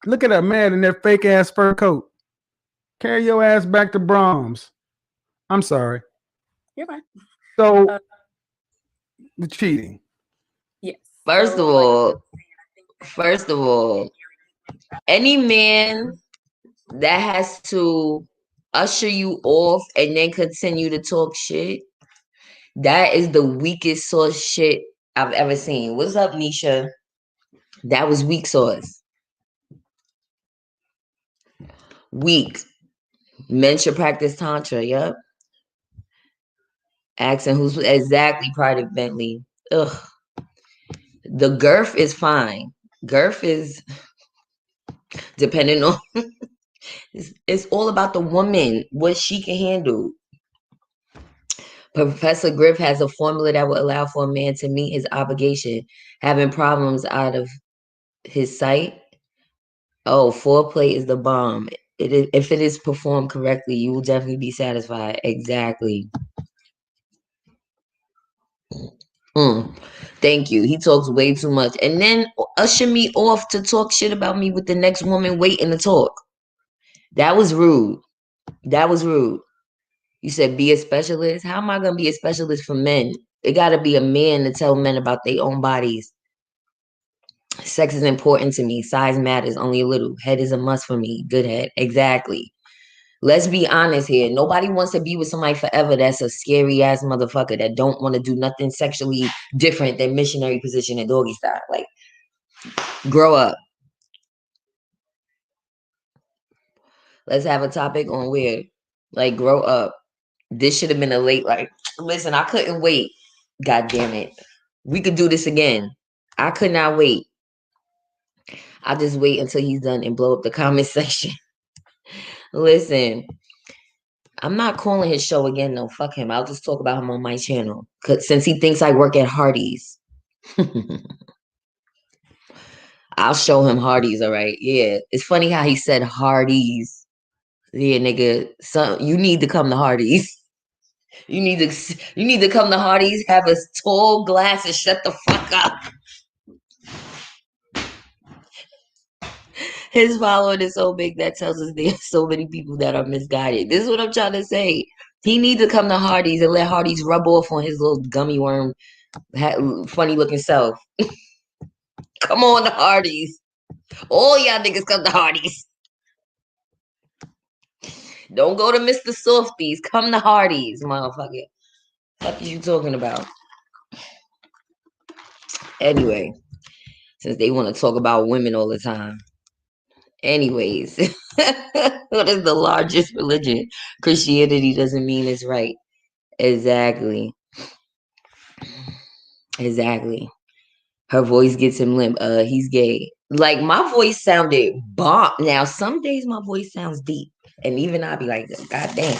Look at that man in that fake ass fur coat. Carry your ass back to Brahms. I'm sorry. You're fine. So the cheating. Yes. First of all, any man that has to usher you off and then continue to talk shit, that is the weakest sauce shit I've ever seen. What's up, Nisha? That was weak sauce. Weak. Men should practice tantra. Yep. Asking who's exactly Private Bentley. Ugh. The girth is fine. Girth is depending on. It's all about the woman, what she can handle. Professor Griff has a formula that will allow for a man to meet his obligation, having problems out of his sight. Oh, foreplay is the bomb. If it is performed correctly, you will definitely be satisfied. Exactly. Thank you. He talks way too much. And then usher me off to talk shit about me with the next woman waiting to talk. That was rude. That was rude. You said be a specialist. How am I going to be a specialist for men? It got to be a man to tell men about their own bodies. Sex is important to me. Size matters only a little. Head is a must for me. Good head. Exactly. Let's be honest here. Nobody wants to be with somebody forever that's a scary ass motherfucker that don't want to do nothing sexually different than missionary position and doggy style. Like, grow up. Let's have a topic on where, like, grow up. This should have been a late, like, listen, I couldn't wait. God damn it. We could do this again. I could not wait. I'll just wait until he's done and blow up the comment section. Listen, I'm not calling his show again, though. Fuck him. I'll just talk about him on my channel. Since he thinks I work at Hardee's. I'll show him Hardee's, all right? Yeah. It's funny how he said Hardee's. Yeah, nigga. You need to come to Hardee's. You need to come to Hardee's, have a tall glass, and shut the fuck up. His following is so big that tells us there's so many people that are misguided. This is what I'm trying to say. He needs to come to Hardee's and let Hardee's rub off on his little gummy worm, funny looking self. Come on to Hardee's. All y'all niggas come to Hardee's. Don't go to Mr. Softies. Come to Hardee's, motherfucker. What are you talking about? Anyway, since they want to talk about women all the time. Anyways, what is the largest religion? Christianity doesn't mean it's right. Exactly. Her voice gets him limp. He's gay. Like, my voice sounded bomb. Now, some days my voice sounds deep. And even I'll be like, God damn.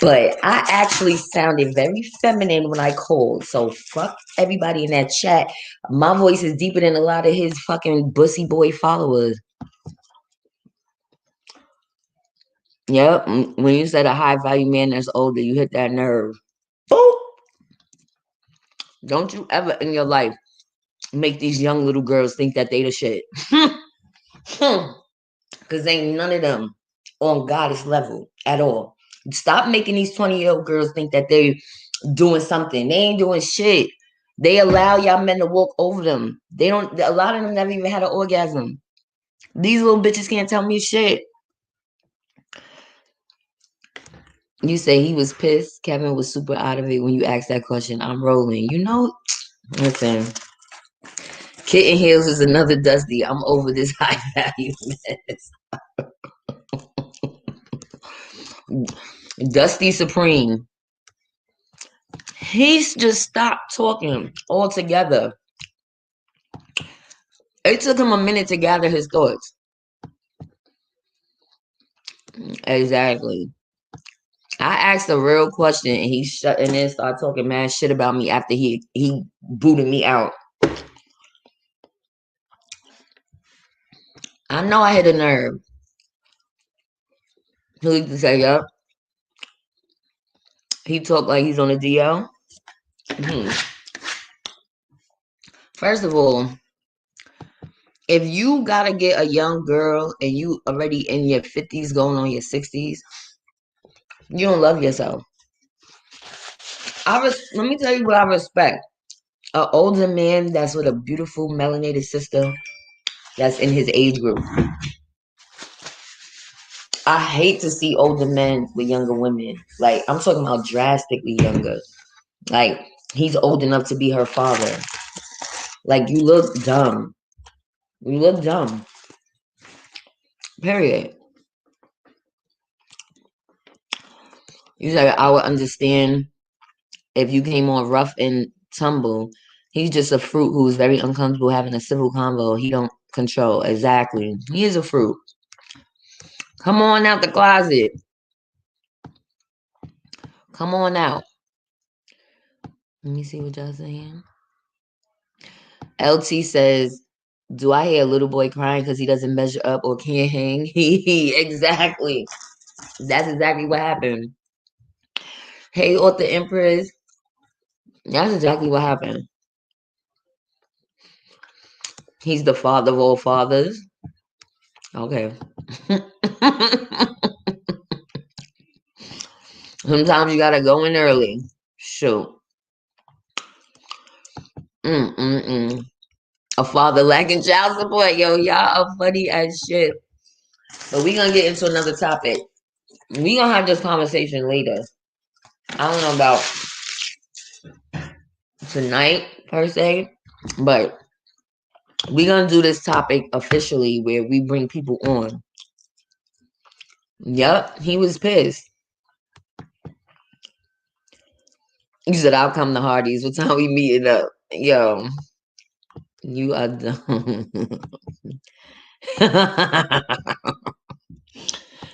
But I actually sounded very feminine when I called. So fuck everybody in that chat. My voice is deeper than a lot of his fucking bussy boy followers. Yep. When you said a high value man that's older, you hit that nerve. Boop. Don't you ever in your life make these young little girls think that they the shit. Because ain't none of them on goddess level at all. Stop making these 20-year-old girls think that they doing something. They ain't doing shit. They allow y'all men to walk over them. They don't. A lot of them never even had an orgasm. These little bitches can't tell me shit. You say he was pissed. Kevin was super out of it when you asked that question. I'm rolling. You know, listen. Kitten Heels is another Dusty. I'm over this high value mess. Dusty Supreme. He's just stopped talking altogether. It took him a minute to gather his thoughts. Exactly. I asked a real question and he shut and then started talking mad shit about me after he booted me out. I know I hit a nerve. He used to say, yup. He talked like he's on a DL. First of all, if you gotta get a young girl and you already in your 50s going on your 60s, you don't love yourself. Let me tell you what I respect. An older man that's with a beautiful melanated sister that's in his age group. I hate to see older men with younger women. Like, I'm talking about drastically younger. Like, he's old enough to be her father. Like, you look dumb. You look dumb. Period. You said I would understand if you came on rough and tumble. He's just a fruit who's very uncomfortable having a civil convo. He don't control. Exactly. He is a fruit. Come on out the closet. Come on out. Let me see what y'all saying. LT says, do I hear a little boy crying because he doesn't measure up or can't hang? Exactly. That's exactly what happened. Hey, Author Empress. That's exactly what happened. He's the father of all fathers. Okay. Sometimes you gotta go in early. Shoot. A father lacking child support. Yo, y'all are funny as shit. But we gonna get into another topic. We gonna have this conversation later. I don't know about tonight per se, but we gonna do this topic officially where we bring people on. Yep, he was pissed. You said I'll come to Hardee's. What time we meeting up? Yo, you are dumb.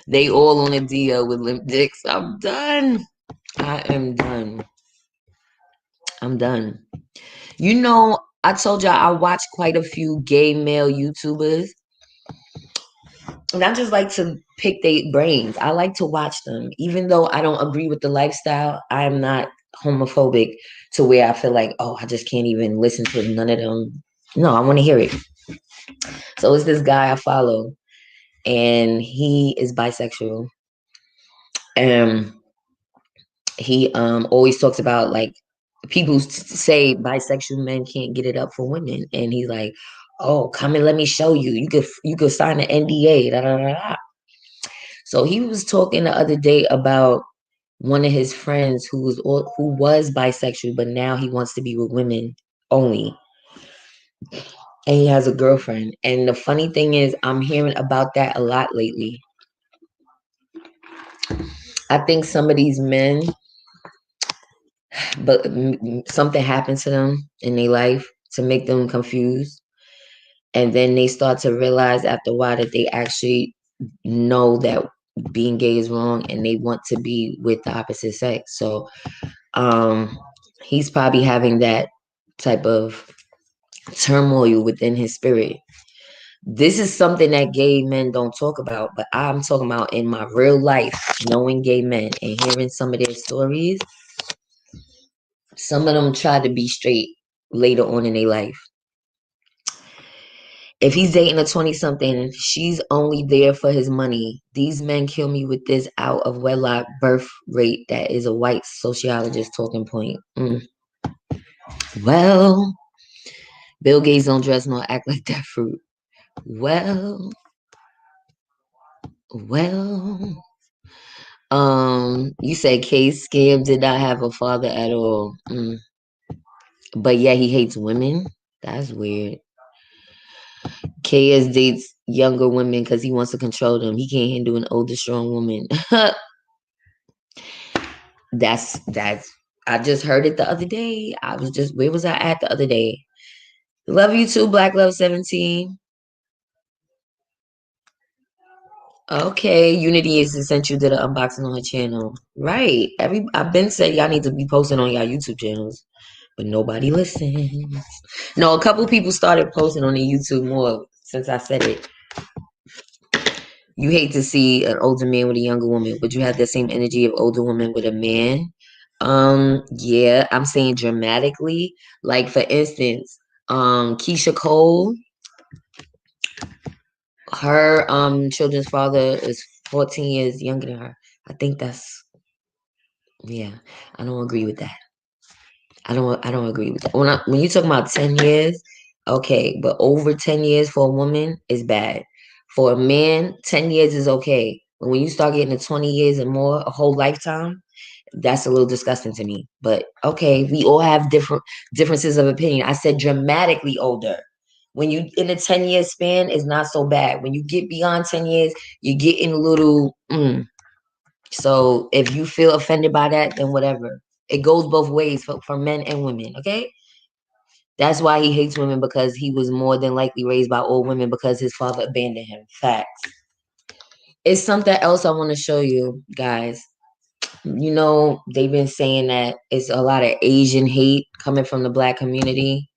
They all on a deal with limp dicks. I'm done. I am done. I'm done. You know, I told y'all I watch quite a few gay male YouTubers. And I just like to pick their brains. I like to watch them. Even though I don't agree with the lifestyle, I am not homophobic to where I feel like, oh, I just can't even listen to none of them. No, I want to hear it. So it's this guy I follow, and he is bisexual. And he always talks about like people say bisexual men can't get it up for women, and he's like, "Oh, come and let me show you. You could sign an NDA." Da, da, da, da. So he was talking the other day about one of his friends who was bisexual, but now he wants to be with women only, and he has a girlfriend. And the funny thing is, I'm hearing about that a lot lately. I think some of these men, but something happened to them in their life to make them confused, and then they start to realize after a while that they actually know that being gay is wrong, and they want to be with the opposite sex. So he's probably having that type of turmoil within his spirit. This is something that gay men don't talk about, but I'm talking about in my real life, knowing gay men and hearing some of their stories. Some of them try to be straight later on in their life. If he's dating a 20-something, she's only there for his money. These men kill me with this out of wedlock birth rate that is a white sociologist talking point. Well, Bill Gates don't dress nor act like that fruit. Well, well. You said Case Scam did not have a father at all. But yeah, he hates women. That's weird. KS dates younger women because he wants to control them. He can't handle an older, strong woman. that's I just heard it the other day. Where was I at the other day? Love you too, Black Love 17. Okay, Unity is essential to the unboxing on her channel. Right. I've been saying y'all need to be posting on y'all YouTube channels, but nobody listens. No, a couple people started posting on the YouTube more since I said it. You hate to see an older man with a younger woman. Would you have the same energy of older woman with a man? Yeah, I'm saying dramatically. Like for instance, Keisha Cole, her children's father is 14 years younger than her. I think that's yeah. I don't agree with that. I don't agree with that. When you talk about 10 years, okay, but over 10 years for a woman is bad. For a man, 10 years is okay. But when you start getting to 20 years and more, a whole lifetime, that's a little disgusting to me. But okay, we all have differences of opinion. I said dramatically older. When you in a 10-year span, it's not so bad. When you get beyond 10 years, you're getting a little So if you feel offended by that, then whatever. It goes both ways for men and women, okay? That's why he hates women, because he was more than likely raised by old women because his father abandoned him. Facts. It's something else I want to show you guys. You know, they've been saying that it's a lot of Asian hate coming from the Black community.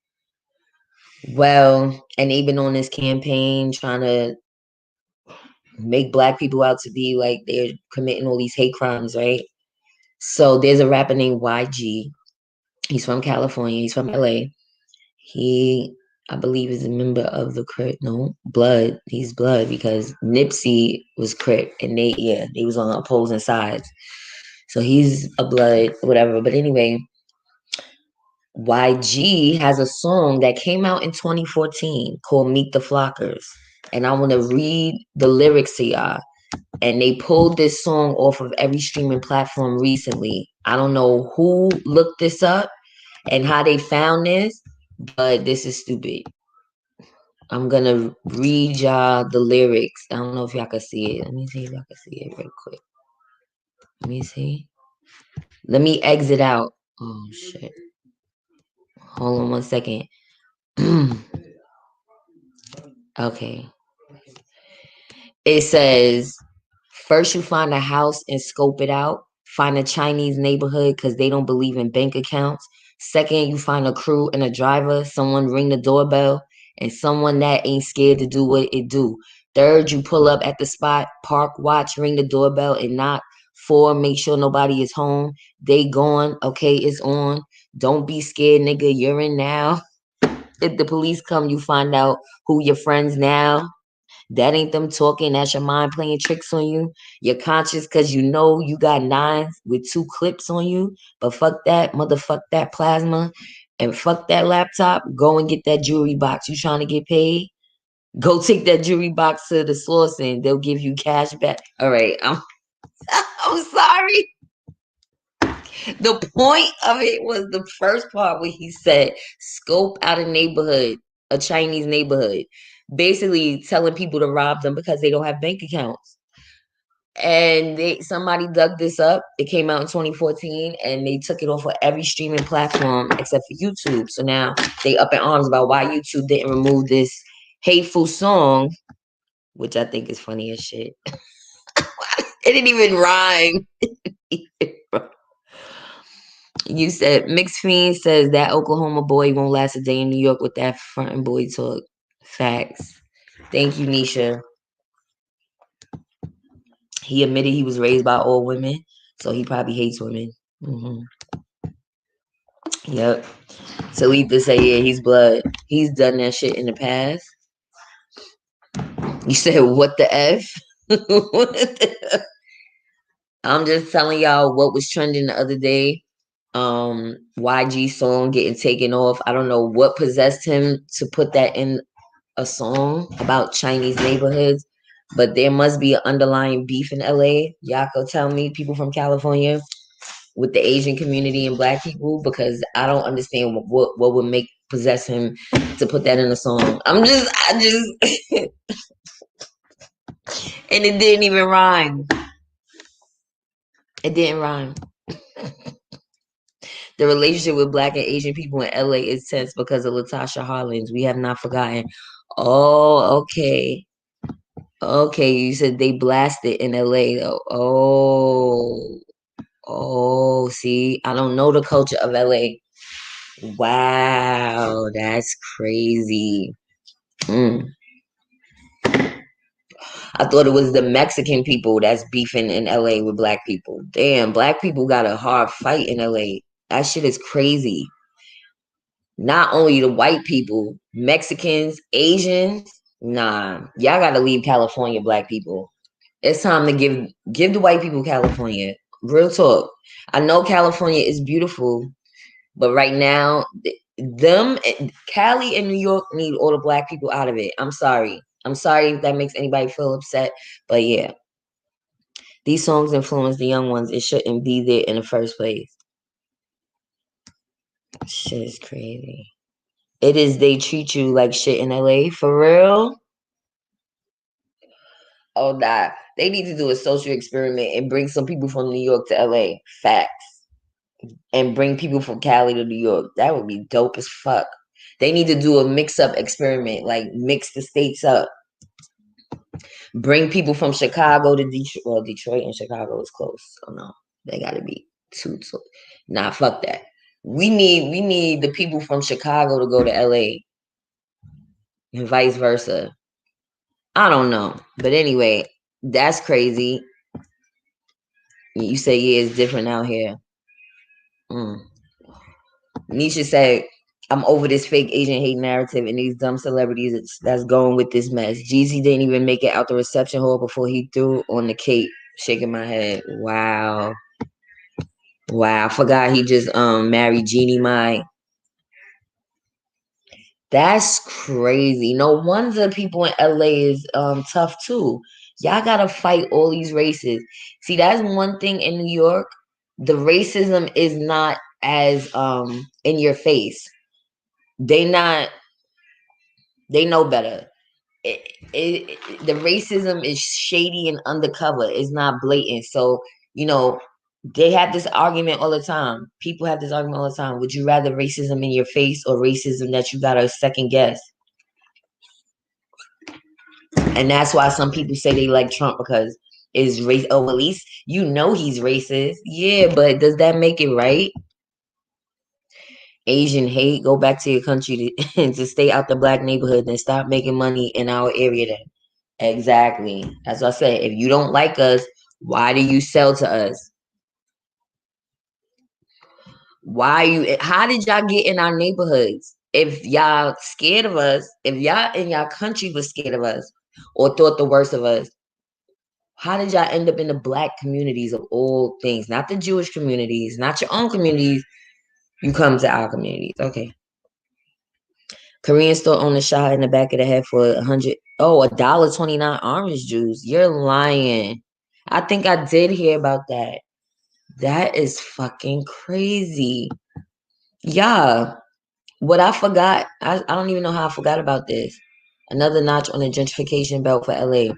Well, and they've been on this campaign trying to make Black people out to be like they're committing all these hate crimes, right? So there's a rapper named YG. He's from California. He's from LA. He, I believe, is a member of the Crip. No, Blood. He's Blood because Nipsey was Crip, and they was on opposing sides. So he's a Blood, whatever. But anyway, YG has a song that came out in 2014 called "Meet the Flockers," and I want to read the lyrics to y'all. and they pulled this song off of every streaming platform recently. I don't know who looked this up and how they found this, but this is stupid. I'm gonna read y'all the lyrics. I don't know if y'all can see it. Let me see if y'all can see it real quick. Let me see. Let me exit out. Oh shit. Hold on one second. Okay. It says, first you find a house and scope it out. Find a Chinese neighborhood because they don't believe in bank accounts. Second, you find a crew and a driver. Someone ring the doorbell and someone that ain't scared to do what it do. Third, you pull up at the spot, park, watch, ring the doorbell and knock. Four, make sure nobody is home. They gone. Okay, it's on. Don't be scared, nigga. You're in now. If the police come, you find out who your friends now. That ain't them talking. That's your mind playing tricks on you. You're conscious because you know you got nines with 2 clips on you. But fuck that, motherfuck that plasma. And fuck that laptop. Go and get that jewelry box. You trying to get paid? Go take that jewelry box to the source and they'll give you cash back. All right, I'm sorry. The point of it was the first part where he said, scope out a neighborhood, a Chinese neighborhood, basically telling people to rob them because they don't have bank accounts. And somebody dug this up. It came out in 2014 and they took it off of every streaming platform except for YouTube. So now they up in arms about why YouTube didn't remove this hateful song, which I think is funny as shit. It didn't even rhyme. You said Mixed Fiend says that Oklahoma boy won't last a day in New York with that frontin' boy talk. Facts. Thank you, Nisha. He admitted he was raised by all women, so he probably hates women. Yep. Talitha say, yeah, he's blood. He's done that shit in the past. You said, what the F? I'm just telling y'all what was trending the other day. YG song getting taken off. I don't know what possessed him to put that in a song about Chinese neighborhoods, but there must be an underlying beef in LA. Y'all go tell me, people from California, with the Asian community and black people, because I don't understand what would make possess him to put that in a song. I just and it didn't even rhyme. It didn't rhyme. The relationship with black and Asian people in LA is tense because of Latasha Harlins. We have not forgotten. Oh, okay. Okay, you said they blasted in LA though. Oh, see, I don't know the culture of LA. Wow, that's crazy. I thought it was the Mexican people that's beefing in LA with black people. Damn, black people got a hard fight in LA. That shit is crazy. Not only the white people, Mexicans, Asians. Nah, y'all gotta leave California, black people. It's time to give the white people California. Real talk. I know California is beautiful, but right now, Cali and New York need all the black people out of it. I'm sorry. I'm sorry if that makes anybody feel upset, but yeah. These songs influence the young ones. It shouldn't be there in the first place. Shit is crazy. It is they treat you like shit in LA. For real? Oh, nah. They need to do a social experiment and bring some people from New York to LA. Facts. And bring people from Cali to New York. That would be dope as fuck. They need to do a mix-up experiment, like mix the states up. Bring people from Chicago to Detroit. Well, Detroit and Chicago is close. Oh no, they gotta be two. Nah, fuck that. We need the people from Chicago to go to LA and vice versa. I don't know, but anyway, that's crazy. You say yeah, it's different out here. Nisha said, I'm over this fake Asian hate narrative and these dumb celebrities that's going with this mess. Jeezy didn't even make it out the reception hall before he threw on the cake. Shaking my head. Wow. Wow. I forgot he just married Jeannie Mai. That's crazy. No wonder people in LA is tough too. Y'all gotta fight all these races. See, that's one thing in New York. The racism is not as in your face. They know better. The racism is shady and undercover. It's not blatant. So, you know, they have this argument all the time. People have this argument all the time. Would you rather racism in your face or racism that you gotta second guess? And that's why some people say they like Trump because is race. Oh, at least you know he's racist. Yeah, but does that make it right? Asian hate. Go back to your country to stay out the black neighborhood and stop making money in our area. Then exactly. That's what I said. If you don't like us, why do you sell to us? Why you? How did y'all get in our neighborhoods? If y'all scared of us, if y'all in y'all country was scared of us or thought the worst of us, how did y'all end up in the black communities of all things? Not the Jewish communities, not your own communities. You come to our communities. Okay. Korean store owner shot in the back of the head for $1.29 orange juice. You're lying. I think I did hear about that. That is fucking crazy. Yeah. What I forgot, I don't even know how I forgot about this. Another notch on the gentrification belt for LA.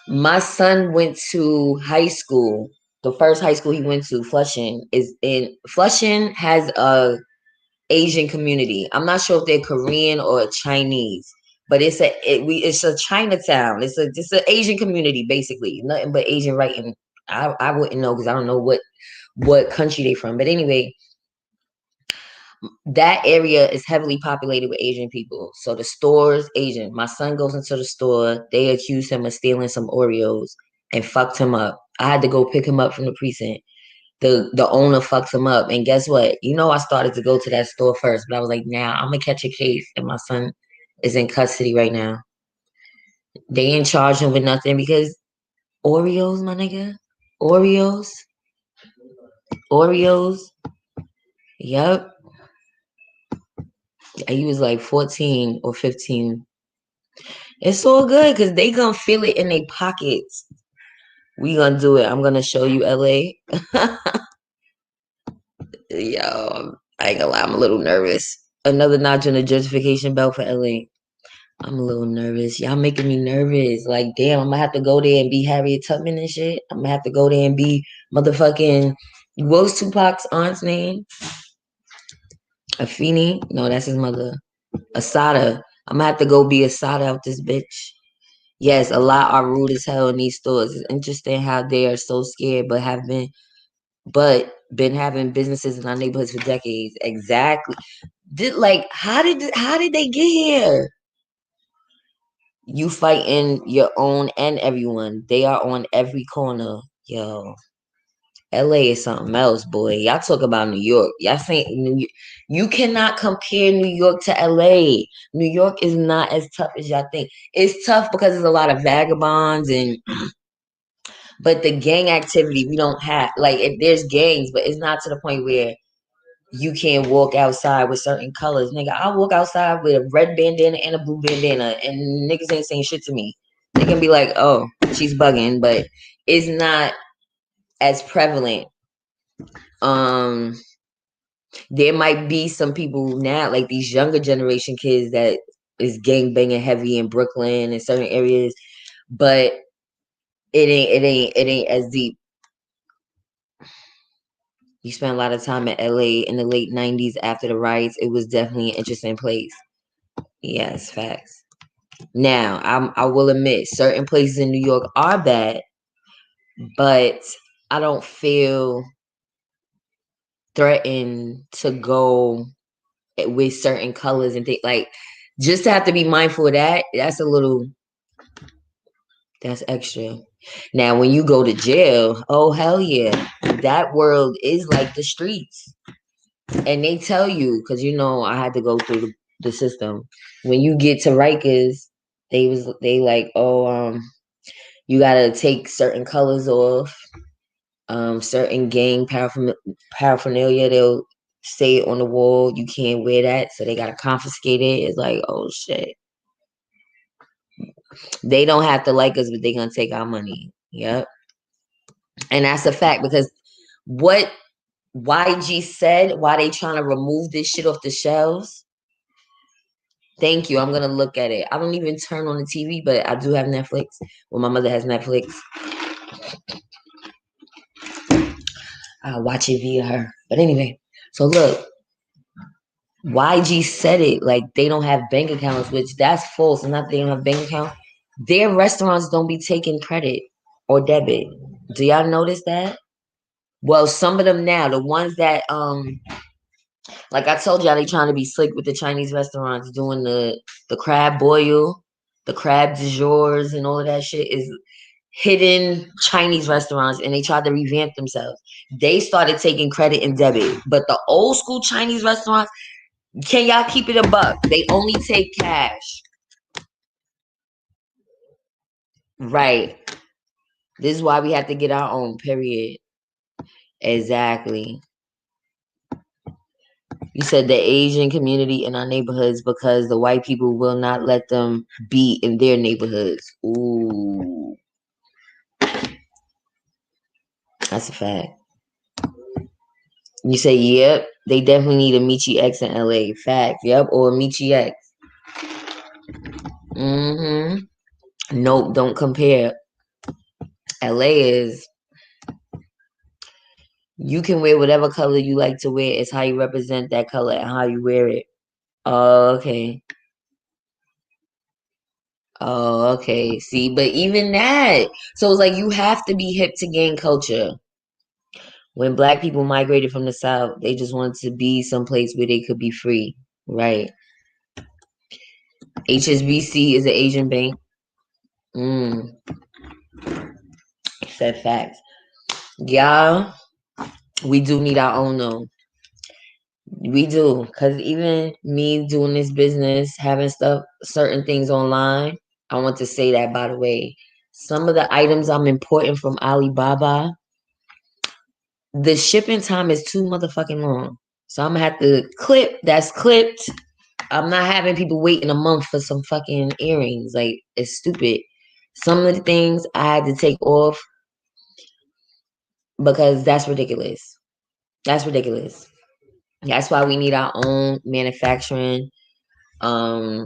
My son went to high school. The first high school he went to, Flushing, Flushing has a Asian community. I'm not sure if they're Korean or Chinese, but it's a Chinatown. It's an Asian community basically. Nothing but Asian writing. I wouldn't know because I don't know what country they from. But anyway, that area is heavily populated with Asian people. So the store's Asian. My son goes into the store. They accuse him of stealing some Oreos and fucked him up. I had to go pick him up from the precinct. The owner fucks him up. And guess what? You know, I started to go to that store first, but I was like, nah, I'm gonna catch a case. And my son is in custody right now. They ain't charge him with nothing because Oreos, my nigga. Oreos. Oreos. Yup. He was like 14 or 15. It's all good because they gonna feel it in their pockets. We gonna do it. I'm gonna show you LA. Yo, I ain't gonna lie, I'm a little nervous. Another notch on the justification belt for LA. I'm a little nervous. Y'all making me nervous. Like, damn, I'm gonna have to go there and be Harriet Tubman and shit. I'm gonna have to go there and be motherfucking. What was Tupac's aunt's name? Afeni? No, that's his mother. Asada. I'm gonna have to go be Asada out this bitch. Yes, a lot are rude as hell in these stores. It's interesting how they are so scared, but been having businesses in our neighborhoods for decades. Exactly. How did they get here? You fighting your own and everyone. They are on every corner. Yo, LA is something else, boy. Y'all talk about New York. Y'all saying New York. You cannot compare New York to LA. New York is not as tough as y'all think. It's tough because there's a lot of vagabonds but the gang activity we don't have. Like there's gangs, but it's not to the point where you can't walk outside with certain colors. Nigga, I walk outside with a red bandana and a blue bandana and niggas ain't saying shit to me. They can be like, oh, she's bugging, but it's not as prevalent. There might be some people now, like these younger generation kids that is gang banging heavy in Brooklyn and certain areas, but it ain't as deep. You spent a lot of time in LA in the late 90s after the riots. It was definitely an interesting place. Yes, facts. Now, I will admit certain places in New York are bad, but I don't feel threatened to go with certain colors and things like just to have to be mindful of that. That's extra. Now, when you go to jail, oh hell yeah, that world is like the streets. And they tell you, because you know I had to go through the system. When you get to Rikers, they like, oh, you gotta take certain colors off, certain gang paraphernalia. They'll say it on the wall. You can't wear that, so they gotta confiscate it. It's like, oh shit. They don't have to like us, but they're gonna take our money. Yep. And that's a fact because what YG said, why they trying to remove this shit off the shelves. Thank you. I'm gonna look at it. I don't even turn on the TV, but I do have Netflix. Well, my mother has Netflix. I watch it via her. But anyway, so look, YG said it like they don't have bank accounts, which that's false. And not they don't have bank accounts. Their restaurants don't be taking credit or debit. Do y'all notice that? Well, some of them now, the ones that like I told y'all, they trying to be slick with the Chinese restaurants doing the crab boil, the crab du jours, and all of that shit is hidden Chinese restaurants, and they tried to revamp themselves. They started taking credit and debit, but the old school Chinese restaurants, can y'all keep it a buck? They only take cash. Right. This is why we have to get our own, period. Exactly. You said the Asian community in our neighborhoods because the white people will not let them be in their neighborhoods. Ooh. That's a fact. You say, yep, they definitely need a Michi X in LA. Fact, yep, or a Michi X. Nope, don't compare. LA is, you can wear whatever color you like to wear. It's how you represent that color and how you wear it. Oh, okay. Oh, okay. See, but even that. So it's like you have to be hip to gain culture. When black people migrated from the South, they just wanted to be someplace where they could be free. Right. HSBC is an Asian bank. Said facts. Y'all, we do need our own though. We do. Because even me doing this business, having stuff, certain things online, I want to say that, by the way. Some of the items I'm importing from Alibaba, the shipping time is too motherfucking long. So I'm going to have to clip. That's clipped. I'm not having people waiting a month for some fucking earrings. Like, it's stupid. Some of the things I had to take off because that's ridiculous. That's ridiculous. That's why we need our own manufacturing. Yeah.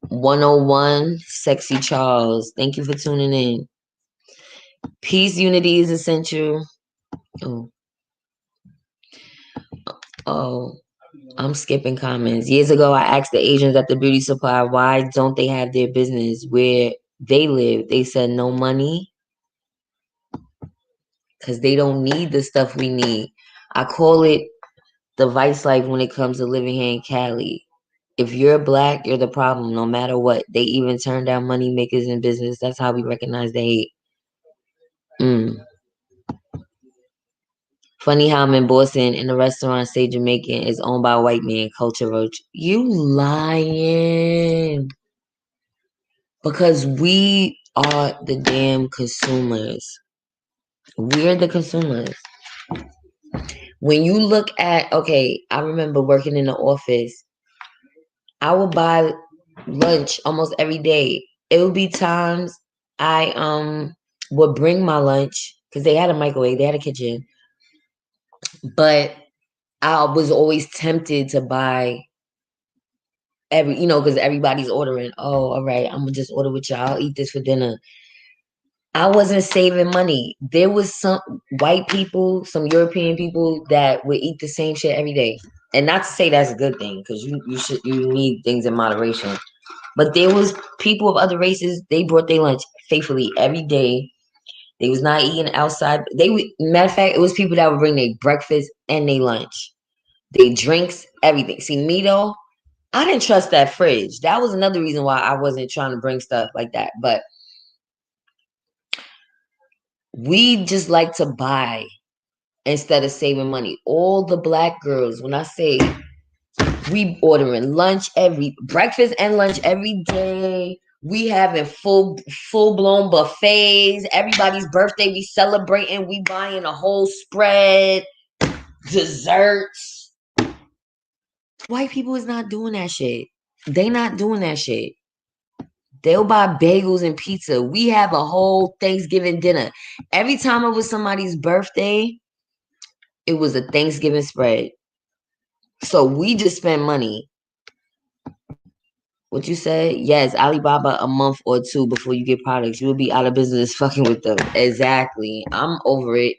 101 Sexy Charles. Thank you for tuning in. Peace, unity is essential. Oh, I'm skipping comments. Years ago, I asked the Asians at the beauty supply, why don't they have their business where they live? They said no money because they don't need the stuff we need. I call it the vice life when it comes to living here in Cali. If you're black, you're the problem, no matter what. They even turn down money makers in business. That's how we recognize the hate. Funny how I'm in Boston and the restaurant Say Jamaican is owned by a white man, Culture Roach. You lying. Because we are the damn consumers. We're the consumers. When you look at, okay, I remember working in the office. I would buy lunch almost every day. It would be times I would bring my lunch because they had a microwave, they had a kitchen. But I was always tempted to buy because everybody's ordering. Oh, all right, I'm gonna just order with y'all. I'll eat this for dinner. I wasn't saving money. There was some white people, some European people that would eat the same shit every day. And not to say that's a good thing, because you need things in moderation. But there was people of other races, they brought their lunch faithfully every day. They was not eating outside. Matter of fact, it was people that would bring their breakfast and their lunch. Their drinks, everything. See, me though, I didn't trust that fridge. That was another reason why I wasn't trying to bring stuff like that. But we just like to buy instead of saving money. All the black girls, when I say we ordering breakfast and lunch every day. We having full blown buffets. Everybody's birthday we celebrating. We buying a whole spread, desserts. White people is not doing that shit. They not doing that shit. They'll buy bagels and pizza. We have a whole Thanksgiving dinner. Every time it was somebody's birthday, it was a Thanksgiving spread. So we just spend money. What you said? Yes, Alibaba a month or two before you get products. You will be out of business fucking with them. Exactly. I'm over it.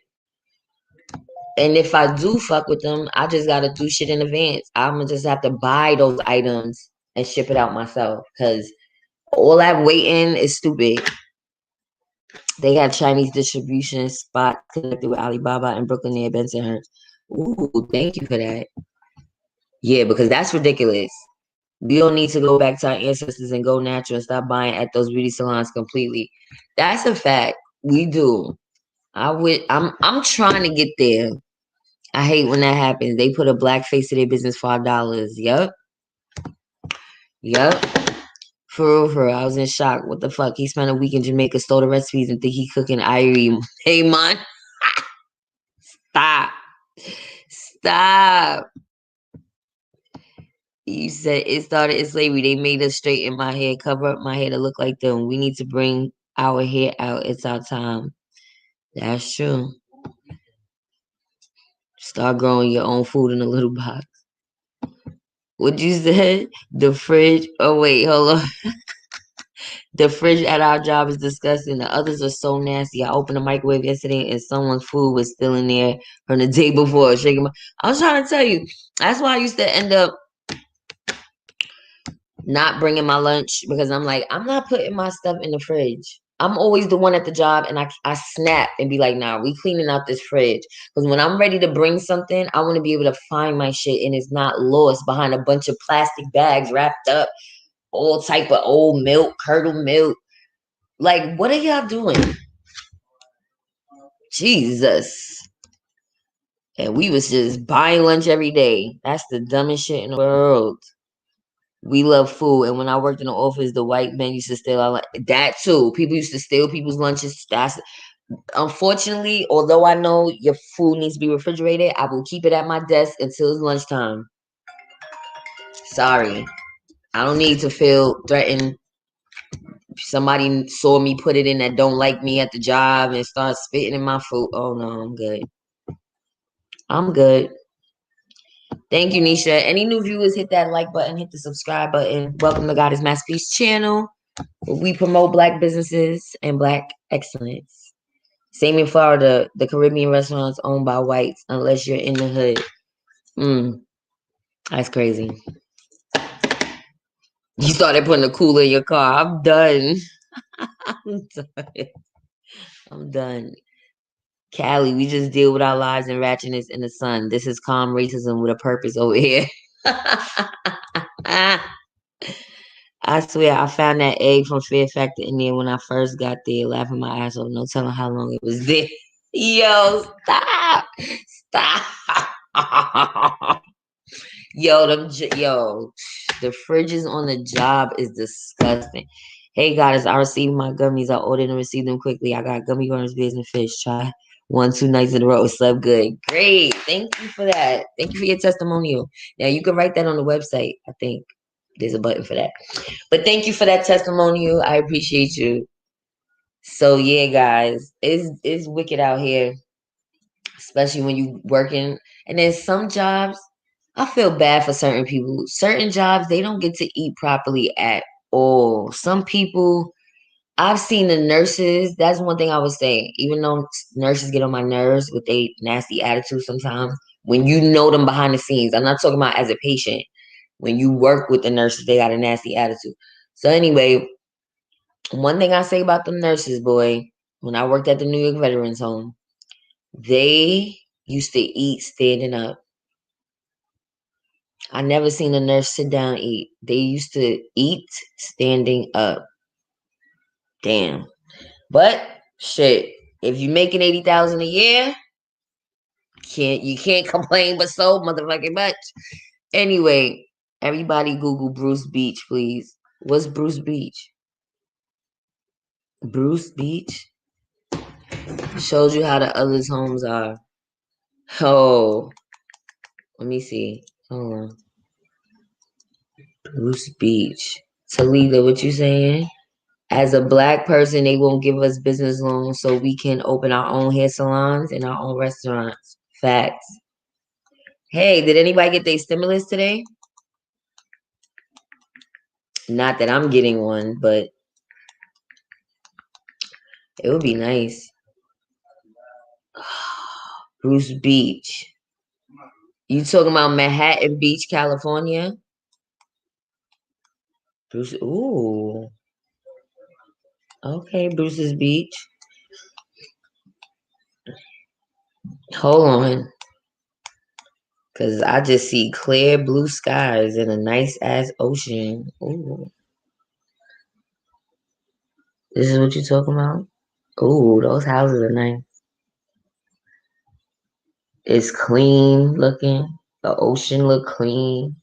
And if I do fuck with them, I just gotta do shit in advance. I'ma just have to buy those items and ship it out myself. Cause all that waiting is stupid. They have Chinese distribution spot connected with Alibaba in Brooklyn near Bensonhurst. Ooh, thank you for that. Yeah, because that's ridiculous. We don't need to go back to our ancestors and go natural and stop buying at those beauty salons completely. That's a fact. We do. I'm trying to get there. I hate when that happens. They put a black face to their business for $5. Yup. Yup. For real, for real. I was in shock. What the fuck? He spent a week in Jamaica, stole the recipes, and think he cooking Irie. Hey, man. Stop. Stop. You said it started in slavery. They made us straighten my hair, cover up my hair to look like them. We need to bring our hair out. It's our time. That's true. Start growing your own food in a little box. What you said? The fridge. Oh, wait, hold on. The fridge at our job is disgusting. The others are so nasty. I opened the microwave yesterday and someone's food was still in there from the day before. Shaking my. I was trying to tell you. That's why I used to end up not bringing my lunch because I'm like, I'm not putting my stuff in the fridge. I'm always the one at the job and I snap and be like, nah, we cleaning out this fridge. Because when I'm ready to bring something, I want to be able to find my shit and it's not lost behind a bunch of plastic bags wrapped up, all type of old milk, curdled milk. Like, what are y'all doing? Jesus. And we was just buying lunch every day. That's the dumbest shit in the world. We love food, and when I worked in the office, the white men used to steal our that too. People used to steal people's lunches. That's unfortunately, although I know your food needs to be refrigerated, I will keep it at my desk until it's lunchtime. Sorry, I don't need to feel threatened. Somebody saw me put it in that don't like me at the job and start spitting in my food. Oh no, I'm good. I'm good. Thank you, Nisha. Any new viewers, hit that like button, hit the subscribe button. Welcome to God is Masterpiece channel, where we promote Black businesses and Black excellence. Same in Florida, the Caribbean restaurants owned by whites, unless you're in the hood. That's crazy. You started putting a cooler in your car. I'm done. I'm done. I'm done. Callie, we just deal with our lives and ratchetness in the sun. This is calm racism with a purpose over here. I swear, I found that egg from Fear Factor in there when I first got there, laughing my ass off. No telling how long it was there. Yo, stop. Stop. Yo, the fridges on the job is disgusting. Hey, guys, I received my gummies. I ordered and received them quickly. I got gummy worms, beers, and fish. Try 1-2 nights in a row. Slept good. Great. Thank you for that. Thank you for your testimonial. Now, you can write that on the website. I think there's a button for that. But thank you for that testimonial. I appreciate you. So, yeah, guys, it's wicked out here, especially when you working. And then some jobs, I feel bad for certain people. Certain jobs, they don't get to eat properly at all. Some people, I've seen the nurses. That's one thing I would say. Even though nurses get on my nerves with their nasty attitude sometimes, when you know them behind the scenes, I'm not talking about as a patient. When you work with the nurses, they got a nasty attitude. So anyway, one thing I say about the nurses, boy, when I worked at the New York Veterans Home, they used to eat standing up. I never seen a nurse sit down and eat. They used to eat standing up. Damn. But shit, if you making 80,000 a year, you can't complain but so motherfucking much. Anyway, everybody Google Bruce Beach, please. What's Bruce Beach? Bruce Beach shows you how the others' homes are. Oh, let me see. Hold on. Bruce Beach. Talita, what you saying? As a black person, they won't give us business loans so we can open our own hair salons and our own restaurants. Facts. Hey, did anybody get their stimulus today? Not that I'm getting one, but it would be nice. Bruce Beach. You talking about Manhattan Beach, California? Bruce. Ooh. Okay, Bruce's Beach. Hold on. Because I just see clear blue skies and a nice ass ocean. Ooh. This is what you talking about? Ooh, those houses are nice. It's clean looking. The ocean look clean.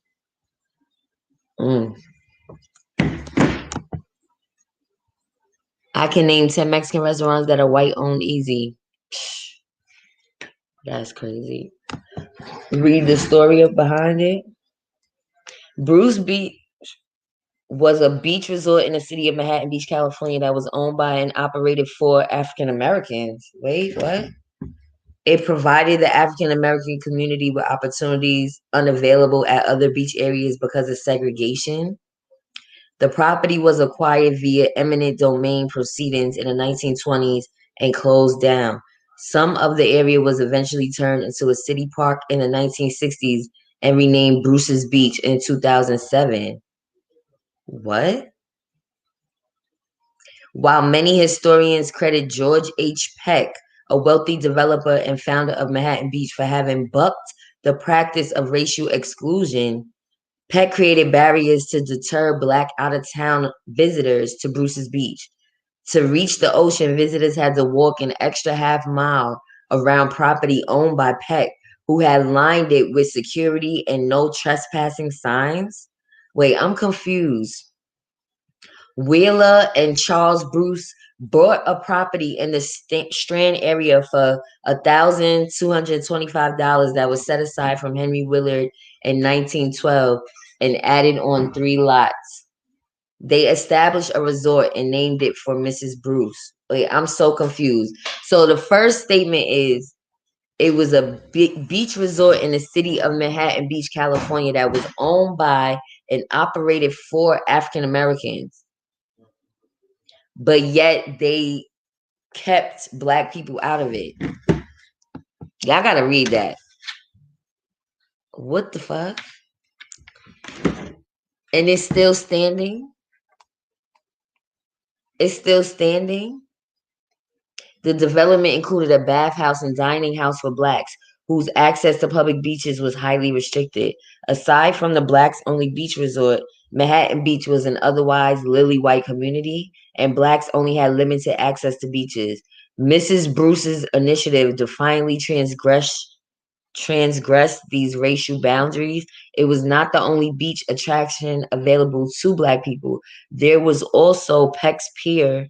I can name 10 Mexican restaurants that are white owned easy. That's crazy. Read the story up behind it. Bruce Beach was a beach resort in the city of Manhattan Beach, California that was owned by and operated for African Americans. Wait, what? It provided the African American community with opportunities unavailable at other beach areas because of segregation. The property was acquired via eminent domain proceedings in the 1920s and closed down. Some of the area was eventually turned into a city park in the 1960s and renamed Bruce's Beach in 2007. What? While many historians credit George H. Peck, a wealthy developer and founder of Manhattan Beach, for having bucked the practice of racial exclusion, Peck created barriers to deter Black out-of-town visitors to Bruce's Beach. To reach the ocean, visitors had to walk an extra half-mile around property owned by Peck, who had lined it with security and no trespassing signs. Wait, I'm confused. Wheeler and Charles Bruce bought a property in the Strand area for $1,225 that was set aside from Henry Willard in 1912 and added on 3 lots. They established a resort and named it for Mrs. Bruce. Wait, I'm so confused. So the first statement is it was a big beach resort in the city of Manhattan Beach, California that was owned by and operated for African Americans. But yet they kept Black people out of it. Y'all gotta read that. What the fuck? And it's still standing? It's still standing? The development included a bathhouse and dining house for Blacks, whose access to public beaches was highly restricted. Aside from the Blacks-only beach resort, Manhattan Beach was an otherwise lily-white community, and Blacks only had limited access to beaches. Mrs. Bruce's initiative defiantly transgressed these racial boundaries. It was not the only beach attraction available to Black people. There was also Peck's Pier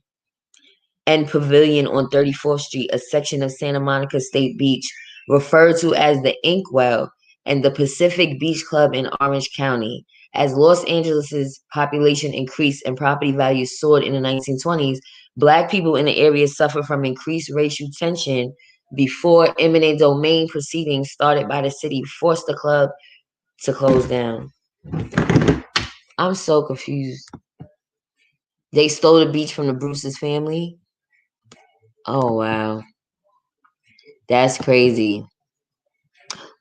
and Pavilion on 34th Street, a section of Santa Monica State Beach, referred to as the Inkwell, and the Pacific Beach Club in Orange County. As Los Angeles's population increased and property values soared in the 1920s, Black people in the area suffered from increased racial tension before eminent domain proceedings started by the city forced the club to close down. I'm so confused. They stole the beach from the Bruce's family? Oh, wow. That's crazy.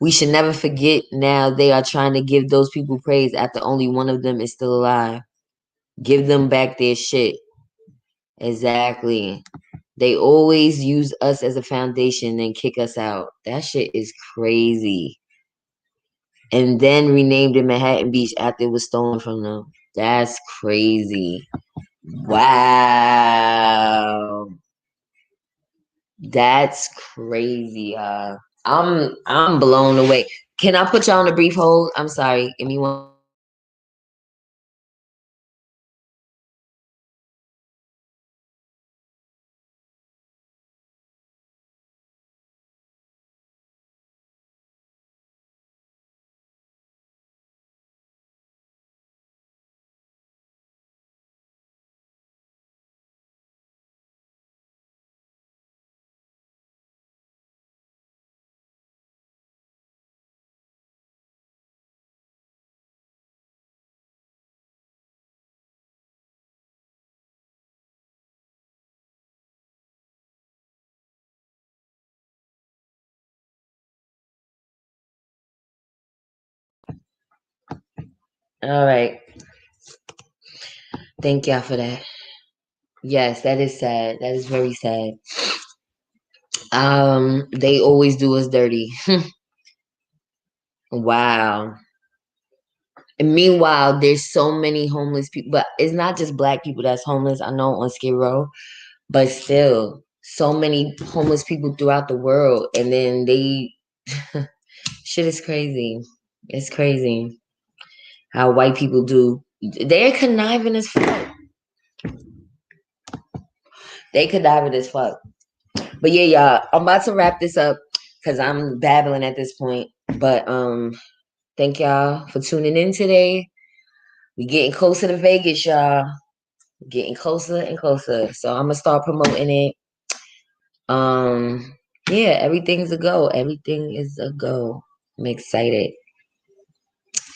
We should never forget now they are trying to give those people praise after only one of them is still alive. Give them back their shit. Exactly. They always use us as a foundation and kick us out. That shit is crazy. And then renamed it Manhattan Beach after it was stolen from them. That's crazy. Wow. That's crazy. I'm blown away. Can I put y'all on a brief hold? I'm sorry. Give me one. All right. Thank y'all for that. Yes, that is sad. That is very sad. They always do us dirty. Wow. And meanwhile, there's so many homeless people, but it's not just black people that's homeless. I know on Skid Row, but still, so many homeless people throughout the world, and then they shit is crazy. It's crazy how white people do. They're conniving as fuck. They conniving as fuck. But yeah, y'all, I'm about to wrap this up because I'm babbling at this point. But thank y'all for tuning in today. We getting closer to Vegas, y'all. Getting closer and closer. So I'm gonna start promoting it. Yeah, everything's a go. Everything is a go. I'm excited.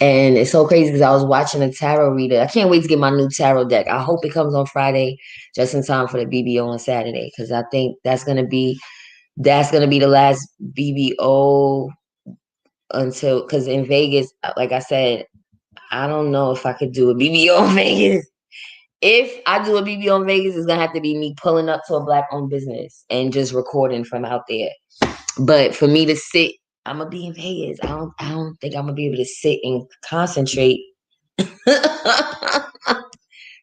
And it's so crazy because I was watching a tarot reader. I can't wait to get my new tarot deck. I hope it comes on Friday, just in time for the BBO on Saturday, because I think that's gonna be the last BBO until, because in Vegas, like I said, I don't know if I could do a BBO in Vegas. If I do a BBO in Vegas, it's gonna have to be me pulling up to a black-owned business and just recording from out there. But for me to sit, I'm gonna be in Vegas. I don't think I'm gonna be able to sit and concentrate.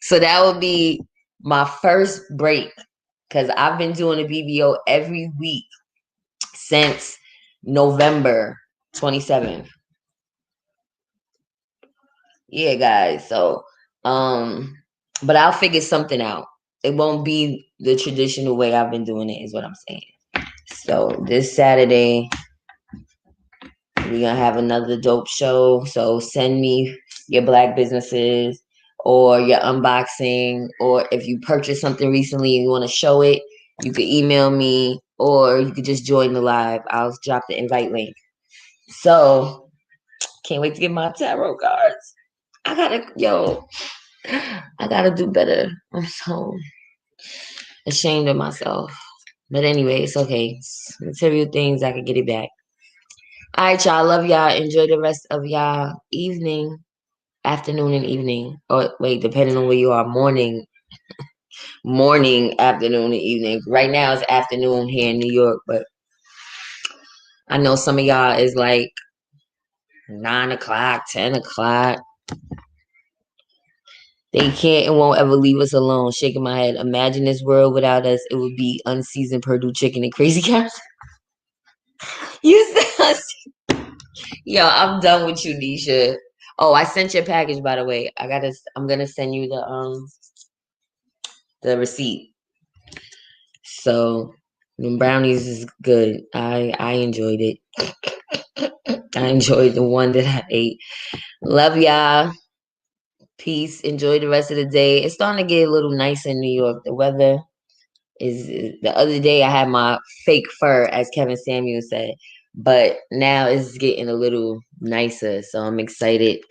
So that would be my first break, because I've been doing a BBO every week since November 27th. Yeah, guys. So, but I'll figure something out. It won't be the traditional way I've been doing it, is what I'm saying. So this Saturday, we're gonna have another dope show. So send me your black businesses or your unboxing, or if you purchased something recently and you want to show it, you could email me, or you could just join the live. I'll drop the invite link. So can't wait to get my tarot cards. I gotta do better. I'm so ashamed of myself. But anyway, it's okay. It's material things, I can get it back. All right, y'all. Love y'all. Enjoy the rest of y'all evening, afternoon, and evening. Or wait, depending on where you are, morning, afternoon, and evening. Right now it's afternoon here in New York, but I know some of y'all is like 9 o'clock, 10 o'clock. They can't and won't ever leave us alone. Shaking my head. Imagine this world without us. It would be unseasoned Purdue chicken and crazy cats. You said, yo, I'm done with you, Nisha. Oh, I sent your package, by the way. I'm gonna send you the receipt. So the brownies is good. I enjoyed it. I enjoyed the one that I ate. Love y'all. Peace. Enjoy the rest of the day. It's starting to get a little nice in New York. The weather is the other day I had my fake fur, as Kevin Samuel said, but now it's getting a little nicer. So I'm excited.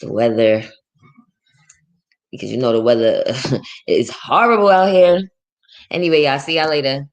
The weather, because you know the weather is horrible out here. Anyway, y'all, see y'all later.